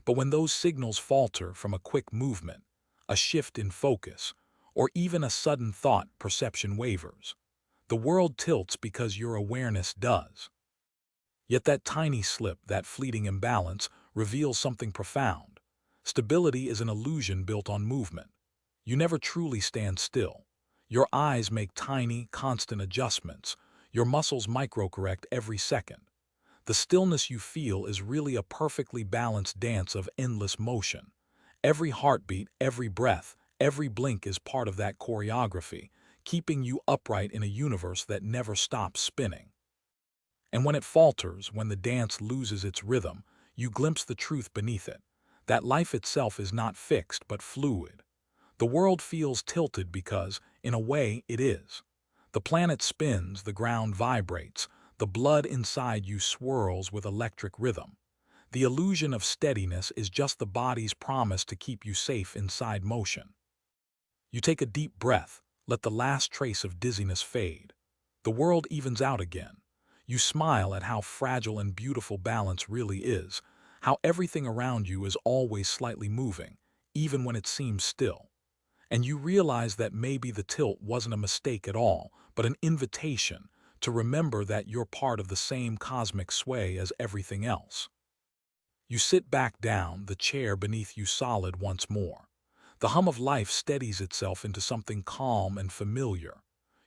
S1: But when those signals falter from a quick movement, a shift in focus, or even a sudden thought, perception wavers. The world tilts because your awareness does. Yet that tiny slip, that fleeting imbalance, reveals something profound. Stability is an illusion built on movement. You never truly stand still. Your eyes make tiny, constant adjustments. Your muscles microcorrect every second. The stillness you feel is really a perfectly balanced dance of endless motion. Every heartbeat, every breath, every blink is part of that choreography, keeping you upright in a universe that never stops spinning. And when it falters, when the dance loses its rhythm, you glimpse the truth beneath it, that life itself is not fixed but fluid. The world feels tilted because, in a way, it is. The planet spins, the ground vibrates, the blood inside you swirls with electric rhythm. The illusion of steadiness is just the body's promise to keep you safe inside motion. You take a deep breath, let the last trace of dizziness fade. The world evens out again. You smile at how fragile and beautiful balance really is, how everything around you is always slightly moving, even when it seems still. And you realize that maybe the tilt wasn't a mistake at all, but an invitation to remember that you're part of the same cosmic sway as everything else. You sit back down, the chair beneath you solid once more. The hum of life steadies itself into something calm and familiar.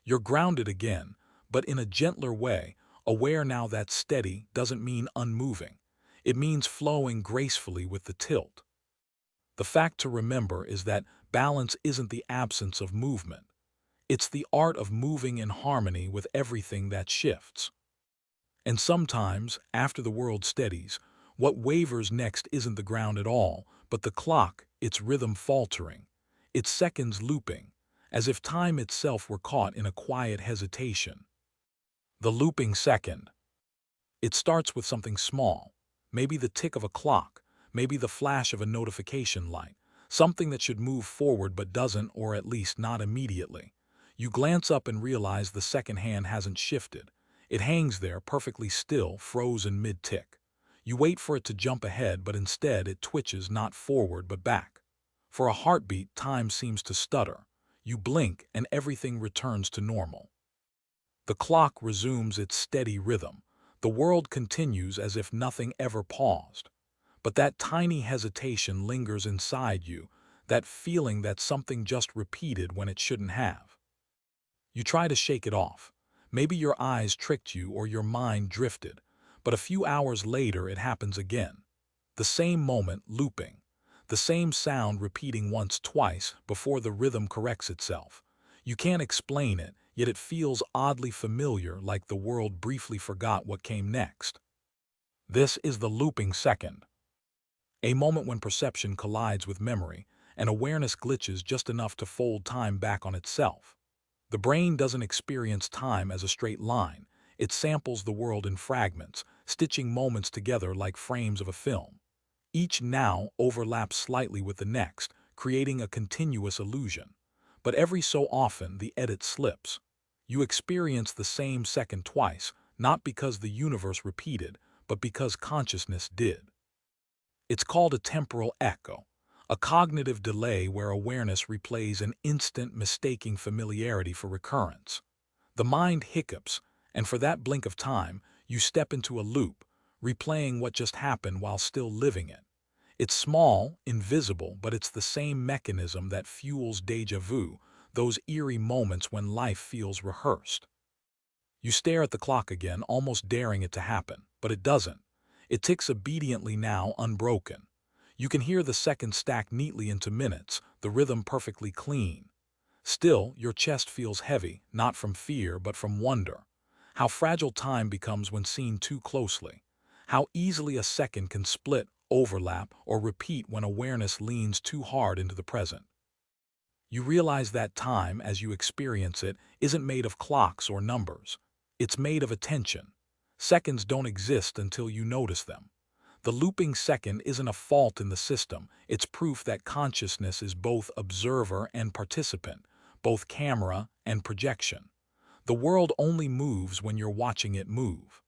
S1: You're grounded again, but in a gentler way, aware now that steady doesn't mean unmoving. It means flowing gracefully with the tilt. The fact to remember is that balance isn't the absence of movement. It's the art of moving in harmony with everything that shifts. And sometimes, after the world steadies, what wavers next isn't the ground at all, but the clock, its rhythm faltering, its seconds looping, as if time itself were caught in a quiet hesitation. The looping second. It starts with something small, maybe the tick of a clock, maybe the flash of a notification light, something that should move forward but doesn't, or at least not immediately. You glance up and realize the second hand hasn't shifted. It hangs there perfectly still, frozen mid-tick. You wait for it to jump ahead, but instead it twitches not forward but back. For a heartbeat, time seems to stutter. You blink and everything returns to normal. The clock resumes its steady rhythm. The world continues as if nothing ever paused. But that tiny hesitation lingers inside you, that feeling that something just repeated when it shouldn't have. You try to shake it off. Maybe your eyes tricked you or your mind drifted, but a few hours later it happens again. The same moment looping, the same sound repeating once, twice before the rhythm corrects itself. You can't explain it, yet it feels oddly familiar, like the world briefly forgot what came next. This is the looping second. A moment when perception collides with memory, and awareness glitches just enough to fold time back on itself. The brain doesn't experience time as a straight line. It samples the world in fragments, stitching moments together like frames of a film. Each now overlaps slightly with the next, creating a continuous illusion. But every so often the edit slips. You experience the same second twice, not because the universe repeated, but because consciousness did. It's called a temporal echo, a cognitive delay where awareness replays an instant, mistaking familiarity for recurrence. The mind hiccups, and for that blink of time, you step into a loop, replaying what just happened while still living it. It's small, invisible, but it's the same mechanism that fuels déjà vu, those eerie moments when life feels rehearsed. You stare at the clock again, almost daring it to happen, but it doesn't. It ticks obediently now, unbroken. You can hear the seconds stack neatly into minutes, the rhythm perfectly clean. Still, your chest feels heavy, not from fear but from wonder. How fragile time becomes when seen too closely. How easily a second can split, overlap, or repeat when awareness leans too hard into the present. You realize that time, as you experience it, isn't made of clocks or numbers. It's made of attention. Seconds don't exist until you notice them. The looping second isn't a fault in the system. It's proof that consciousness is both observer and participant, both camera and projection. The world only moves when you're watching it move.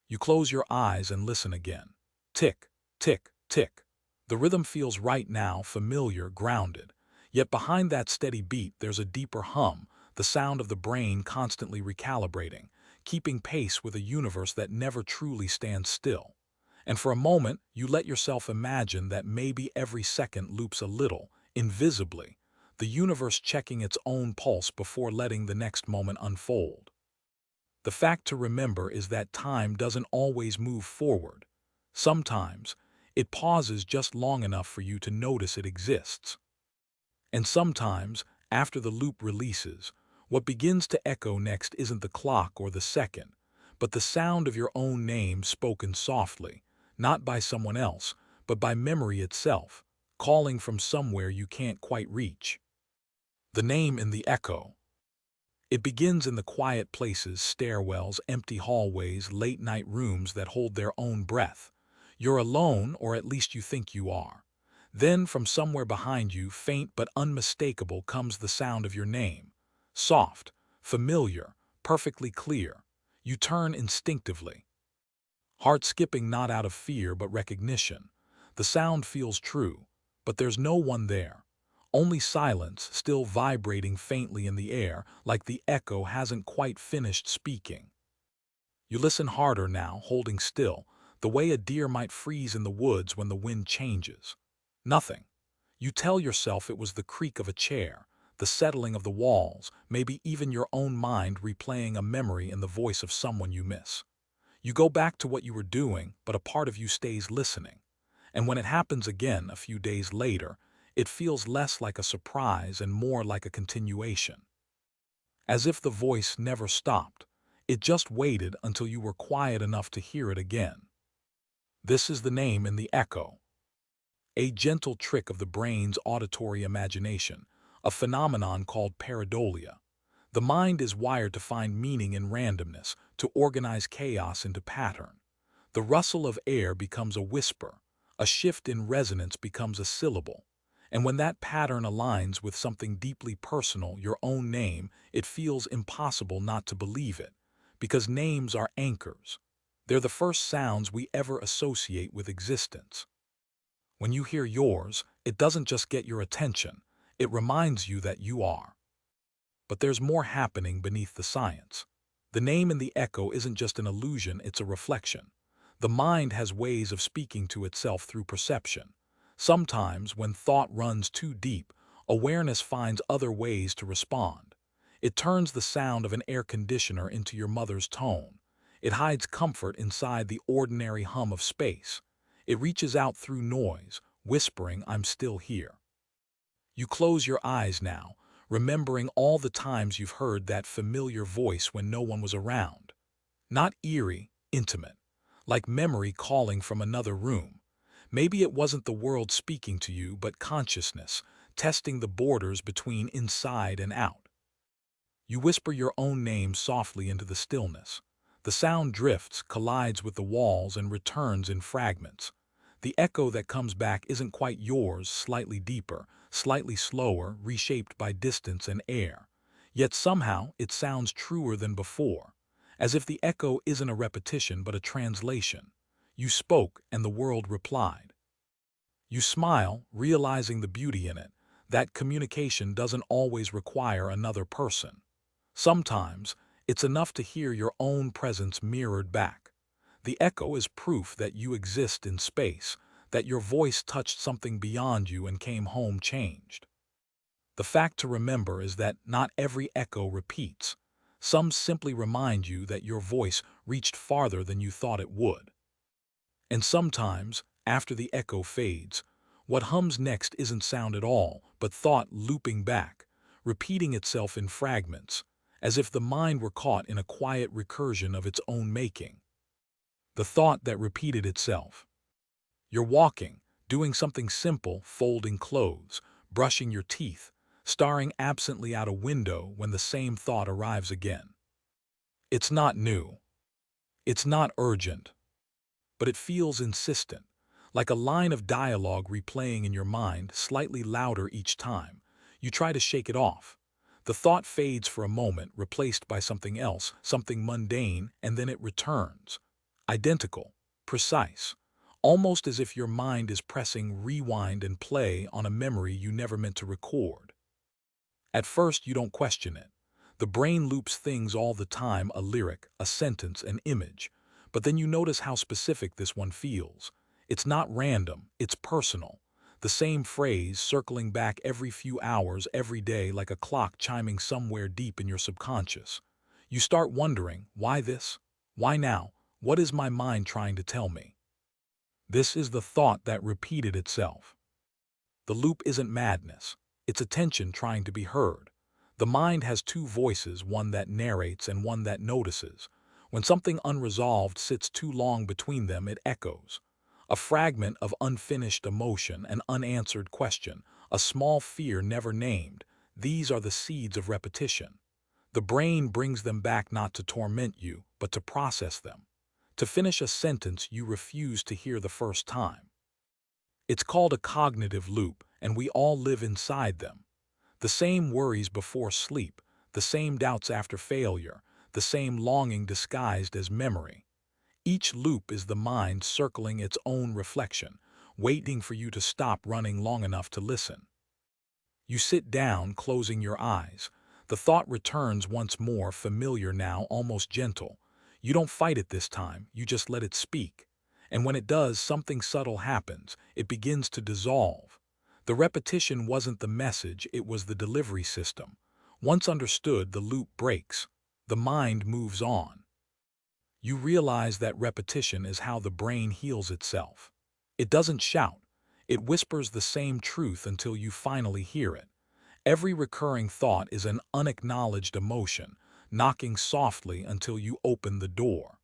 S1: You close your eyes and listen again. Tick, tick, tick. The rhythm feels right now, familiar, grounded. Yet behind that steady beat there's a deeper hum, the sound of the brain constantly recalibrating, keeping pace with a universe that never truly stands still. And for a moment, you let yourself imagine that maybe every second loops a little, invisibly, the universe checking its own pulse before letting the next moment unfold. The fact to remember is that time doesn't always move forward. Sometimes, it pauses just long enough for you to notice it exists. And sometimes, after the loop releases, what begins to echo next isn't the clock or the second, but the sound of your own name spoken softly, not by someone else, but by memory itself, calling from somewhere you can't quite reach. The name in the echo. It begins in the quiet places, stairwells, empty hallways, late-night rooms that hold their own breath. You're alone, or at least you think you are. Then, from somewhere behind you, faint but unmistakable, comes the sound of your name. Soft, familiar, perfectly clear. You turn instinctively. Heart skipping, not out of fear but recognition. The sound feels true, but there's no one there. only silence still vibrating faintly in the air like the echo hasn't quite finished speaking. You listen harder now, holding still, the way a deer might freeze in the woods when the wind changes. Nothing. You tell yourself it was the creak of a chair, the settling of the walls, maybe even your own mind replaying a memory in the voice of someone you miss. You go back to what you were doing, but a part of you stays listening. And when it happens again a few days later, it feels less like a surprise and more like a continuation. As if the voice never stopped. It just waited until you were quiet enough to hear it again. This is the name in the echo. A gentle trick of the brain's auditory imagination, a phenomenon called pareidolia. The mind is wired to find meaning in randomness, to organize chaos into pattern. The rustle of air becomes a whisper, a shift in resonance becomes a syllable. And when that pattern aligns with something deeply personal, your own name, it feels impossible not to believe it. Because names are anchors. They're the first sounds we ever associate with existence. When you hear yours, it doesn't just get your attention, it reminds you that you are. But there's more happening beneath the science. The name in the echo isn't just an illusion, it's a reflection. The mind has ways of speaking to itself through perception. Sometimes, when thought runs too deep, awareness finds other ways to respond. It turns the sound of an air conditioner into your mother's tone. It hides comfort inside the ordinary hum of space. It reaches out through noise, whispering, "I'm still here." You close your eyes now, remembering all the times you've heard that familiar voice when no one was around. Not eerie, intimate, like memory calling from another room. Maybe it wasn't the world speaking to you, but consciousness, testing the borders between inside and out. You whisper your own name softly into the stillness. The sound drifts, collides with the walls, and returns in fragments. The echo that comes back isn't quite yours, slightly deeper, slightly slower, reshaped by distance and air. Yet somehow it sounds truer than before, as if the echo isn't a repetition but a translation. You spoke, and the world replied. You smile, realizing the beauty in it, that communication doesn't always require another person. Sometimes, it's enough to hear your own presence mirrored back. The echo is proof that you exist in space, that your voice touched something beyond you and came home changed. The fact to remember is that not every echo repeats. Some simply remind you that your voice reached farther than you thought it would. And sometimes, after the echo fades, what hums next isn't sound at all, but thought looping back, repeating itself in fragments, as if the mind were caught in a quiet recursion of its own making. The thought that repeated itself. You're walking, doing something simple, folding clothes, brushing your teeth, staring absently out a window when the same thought arrives again. It's not new. It's not urgent. But it feels insistent, like a line of dialogue replaying in your mind, slightly louder each time. You try to shake it off. The thought fades for a moment, replaced by something else, something mundane, and then it returns. Identical, precise, almost as if your mind is pressing rewind and play on a memory you never meant to record. At first, you don't question it. The brain loops things all the time, a lyric, a sentence, an image. But then you notice how specific this one feels. It's not random, it's personal. The same phrase circling back every few hours, every day, like a clock chiming somewhere deep in your subconscious. You start wondering, why this? Why now? What is my mind trying to tell me? This is the thought that repeated itself. The loop isn't madness. It's attention trying to be heard. The mind has two voices, one that narrates and one that notices. When something unresolved sits too long between them, it echoes. A fragment of unfinished emotion, an unanswered question, a small fear never named. These are the seeds of repetition. The brain brings them back not to torment you, but to process them. To finish a sentence you refuse to hear the first time. It's called a cognitive loop, and we all live inside them. The same worries before sleep, the same doubts after failure, the same longing disguised as memory. Each loop is the mind circling its own reflection, waiting for you to stop running long enough to listen. You sit down, closing your eyes. The thought returns once more, familiar now, almost gentle. You don't fight it this time, you just let it speak. And when it does, something subtle happens. It begins to dissolve. The repetition wasn't the message, it was the delivery system. Once understood, the loop breaks. The mind moves on. You realize that repetition is how the brain heals itself. It doesn't shout. It whispers the same truth until you finally hear it. Every recurring thought is an unacknowledged emotion, knocking softly until you open the door.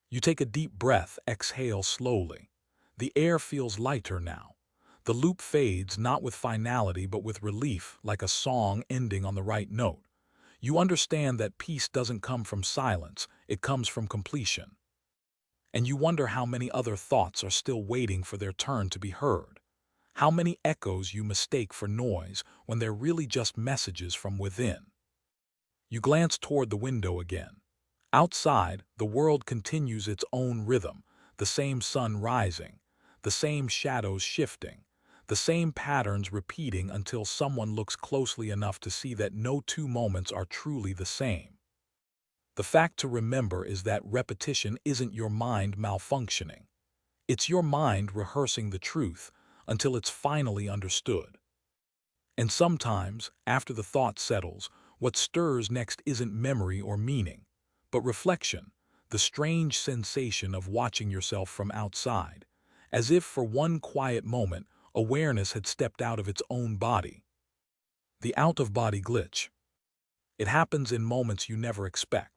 S1: You take a deep breath, exhale slowly. The air feels lighter now. The loop fades, not with finality but with relief, like a song ending on the right note. You understand that peace doesn't come from silence, it comes from completion. And you wonder how many other thoughts are still waiting for their turn to be heard. How many echoes you mistake for noise when they're really just messages from within. You glance toward the window again. Outside, the world continues its own rhythm, the same sun rising, the same shadows shifting, the same patterns repeating until someone looks closely enough to see that no two moments are truly the same. The fact to remember is that repetition isn't your mind malfunctioning. It's your mind rehearsing the truth until it's finally understood. And sometimes, after the thought settles, what stirs next isn't memory or meaning, but reflection, the strange sensation of watching yourself from outside, as if for one quiet moment, awareness had stepped out of its own body. The out-of-body glitch. It happens in moments you never expect.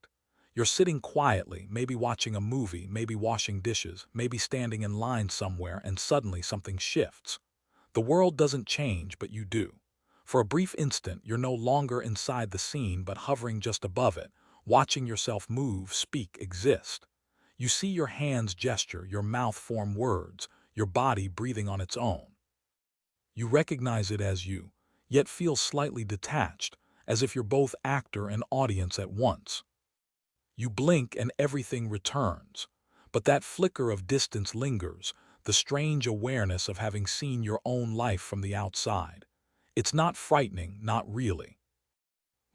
S1: You're sitting quietly, maybe watching a movie, maybe washing dishes, maybe standing in line somewhere, and suddenly something shifts. The world doesn't change, but you do. For a brief instant, you're no longer inside the scene but hovering just above it, watching yourself move, speak, exist. You see your hands gesture, your mouth form words, your body breathing on its own. You recognize it as you, yet feel slightly detached, as if you're both actor and audience at once. You blink and everything returns, but that flicker of distance lingers, the strange awareness of having seen your own life from the outside. It's not frightening, not really.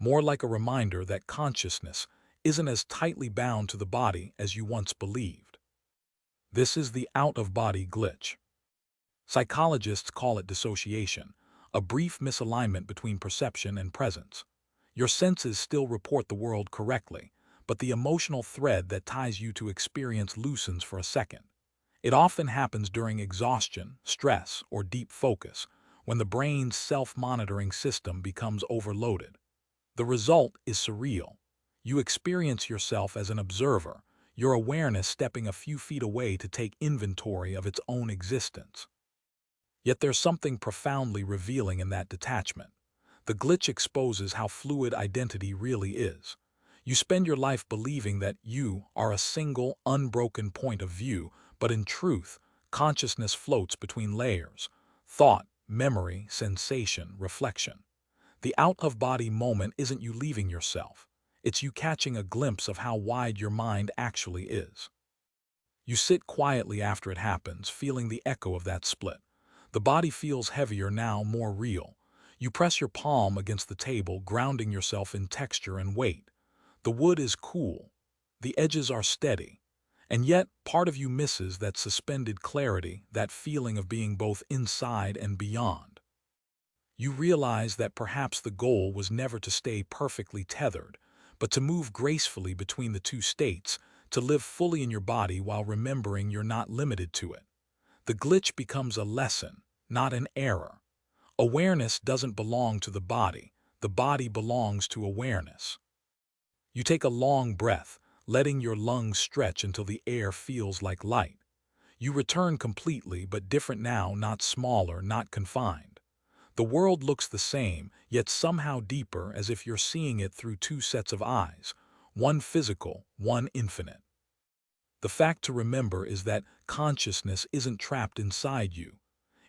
S1: More like a reminder that consciousness isn't as tightly bound to the body as you once believed. This is the out-of-body glitch. Psychologists call it dissociation, a brief misalignment between perception and presence. Your senses still report the world correctly, but the emotional thread that ties you to experience loosens for a second. It often happens during exhaustion, stress, or deep focus, when the brain's self-monitoring system becomes overloaded. The result is surreal. You experience yourself as an observer, your awareness stepping a few feet away to take inventory of its own existence. Yet there's something profoundly revealing in that detachment. The glitch exposes how fluid identity really is. You spend your life believing that you are a single, unbroken point of view, but in truth, consciousness floats between layers: thought, memory, sensation, reflection. The out-of-body moment isn't you leaving yourself. It's you catching a glimpse of how wide your mind actually is. You sit quietly after it happens, feeling the echo of that split. The body feels heavier now, more real. You press your palm against the table, grounding yourself in texture and weight. The wood is cool. The edges are steady. And yet, part of you misses that suspended clarity, that feeling of being both inside and beyond. You realize that perhaps the goal was never to stay perfectly tethered, but to move gracefully between the two states, to live fully in your body while remembering you're not limited to it. The glitch becomes a lesson, not an error. Awareness doesn't belong to the body belongs to awareness. You take a long breath, letting your lungs stretch until the air feels like light. You return completely, but different now, not smaller, not confined. The world looks the same, yet somehow deeper, as if you're seeing it through two sets of eyes, one physical, one infinite. The fact to remember is that consciousness isn't trapped inside you.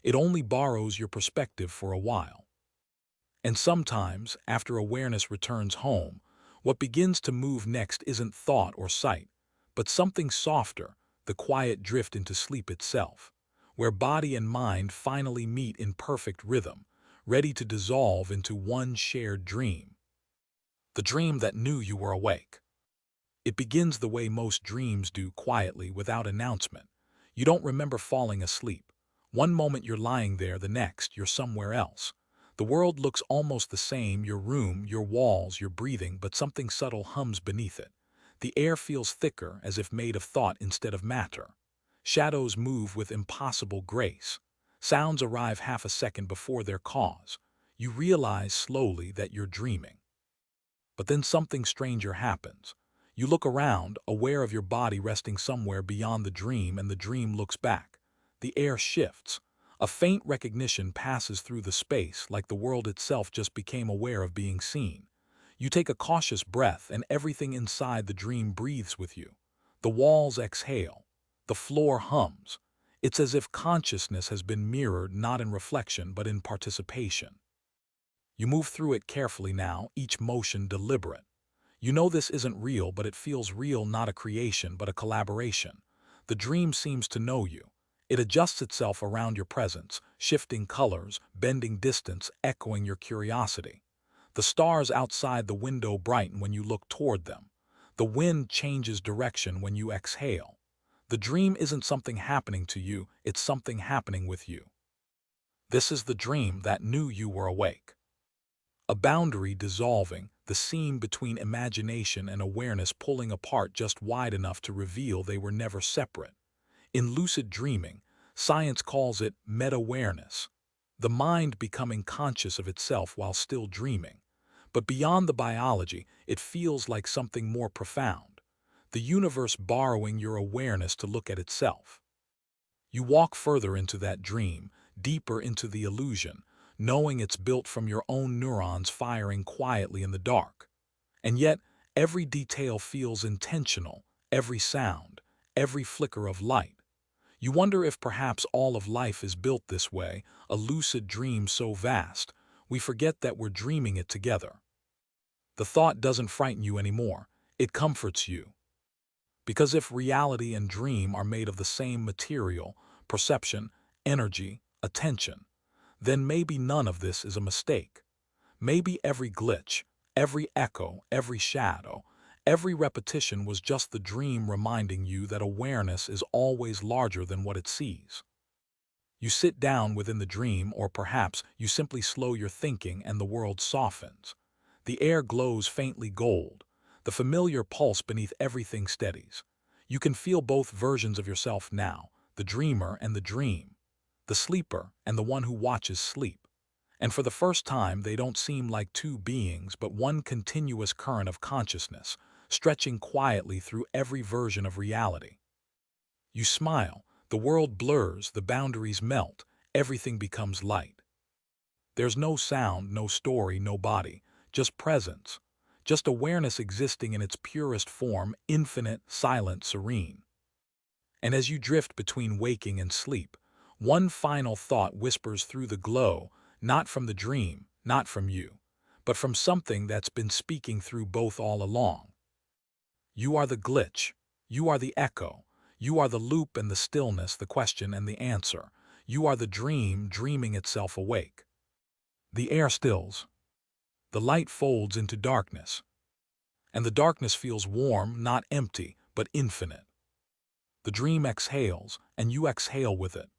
S1: It only borrows your perspective for a while. And sometimes, after awareness returns home, what begins to move next isn't thought or sight, but something softer, the quiet drift into sleep itself, where body and mind finally meet in perfect rhythm, ready to dissolve into one shared dream. The dream that knew you were awake. It begins the way most dreams do, quietly, without announcement. You don't remember falling asleep. One moment you're lying there, the next you're somewhere else. The world looks almost the same, your room, your walls, your breathing, but something subtle hums beneath it. The air feels thicker, as if made of thought instead of matter. Shadows move with impossible grace. Sounds arrive half a second before their cause. You realize slowly that you're dreaming. But then something stranger happens. You look around, aware of your body resting somewhere beyond the dream, and the dream looks back. The air shifts. A faint recognition passes through the space, like the world itself just became aware of being seen. You take a cautious breath, and everything inside the dream breathes with you. The walls exhale. The floor hums. It's as if consciousness has been mirrored, not in reflection, but in participation. You move through it carefully now, each motion deliberate. You know this isn't real, but it feels real, not a creation, but a collaboration. The dream seems to know you. It adjusts itself around your presence, shifting colors, bending distance, echoing your curiosity. The stars outside the window brighten when you look toward them. The wind changes direction when you exhale. The dream isn't something happening to you, it's something happening with you. This is the dream that knew you were awake. A boundary dissolving, the seam between imagination and awareness pulling apart just wide enough to reveal they were never separate. In lucid dreaming, science calls it meta-awareness, the mind becoming conscious of itself while still dreaming. But beyond the biology, it feels like something more profound, the universe borrowing your awareness to look at itself. You walk further into that dream, deeper into the illusion, knowing it's built from your own neurons firing quietly in the dark. And yet, every detail feels intentional, every sound, every flicker of light. You wonder if perhaps all of life is built this way, a lucid dream so vast, we forget that we're dreaming it together. The thought doesn't frighten you anymore, it comforts you. Because if reality and dream are made of the same material, perception, energy, attention, then maybe none of this is a mistake. Maybe every glitch, every echo, every shadow, every repetition was just the dream reminding you that awareness is always larger than what it sees. You sit down within the dream, or perhaps you simply slow your thinking and the world softens. The air glows faintly gold. The familiar pulse beneath everything steadies. You can feel both versions of yourself now, the dreamer and the dream, the sleeper and the one who watches sleep. And for the first time, they don't seem like two beings, but one continuous current of consciousness, stretching quietly through every version of reality. You smile, the world blurs, the boundaries melt, everything becomes light. There's no sound, no story, no body, just presence, just awareness existing in its purest form, infinite, silent, serene. And as you drift between waking and sleep, one final thought whispers through the glow, not from the dream, not from you, but from something that's been speaking through both all along. You are the glitch, you are the echo, you are the loop and the stillness, the question and the answer. You are the dream dreaming itself awake. The air stills. The light folds into darkness. And the darkness feels warm, not empty, but infinite. The dream exhales, and you exhale with it.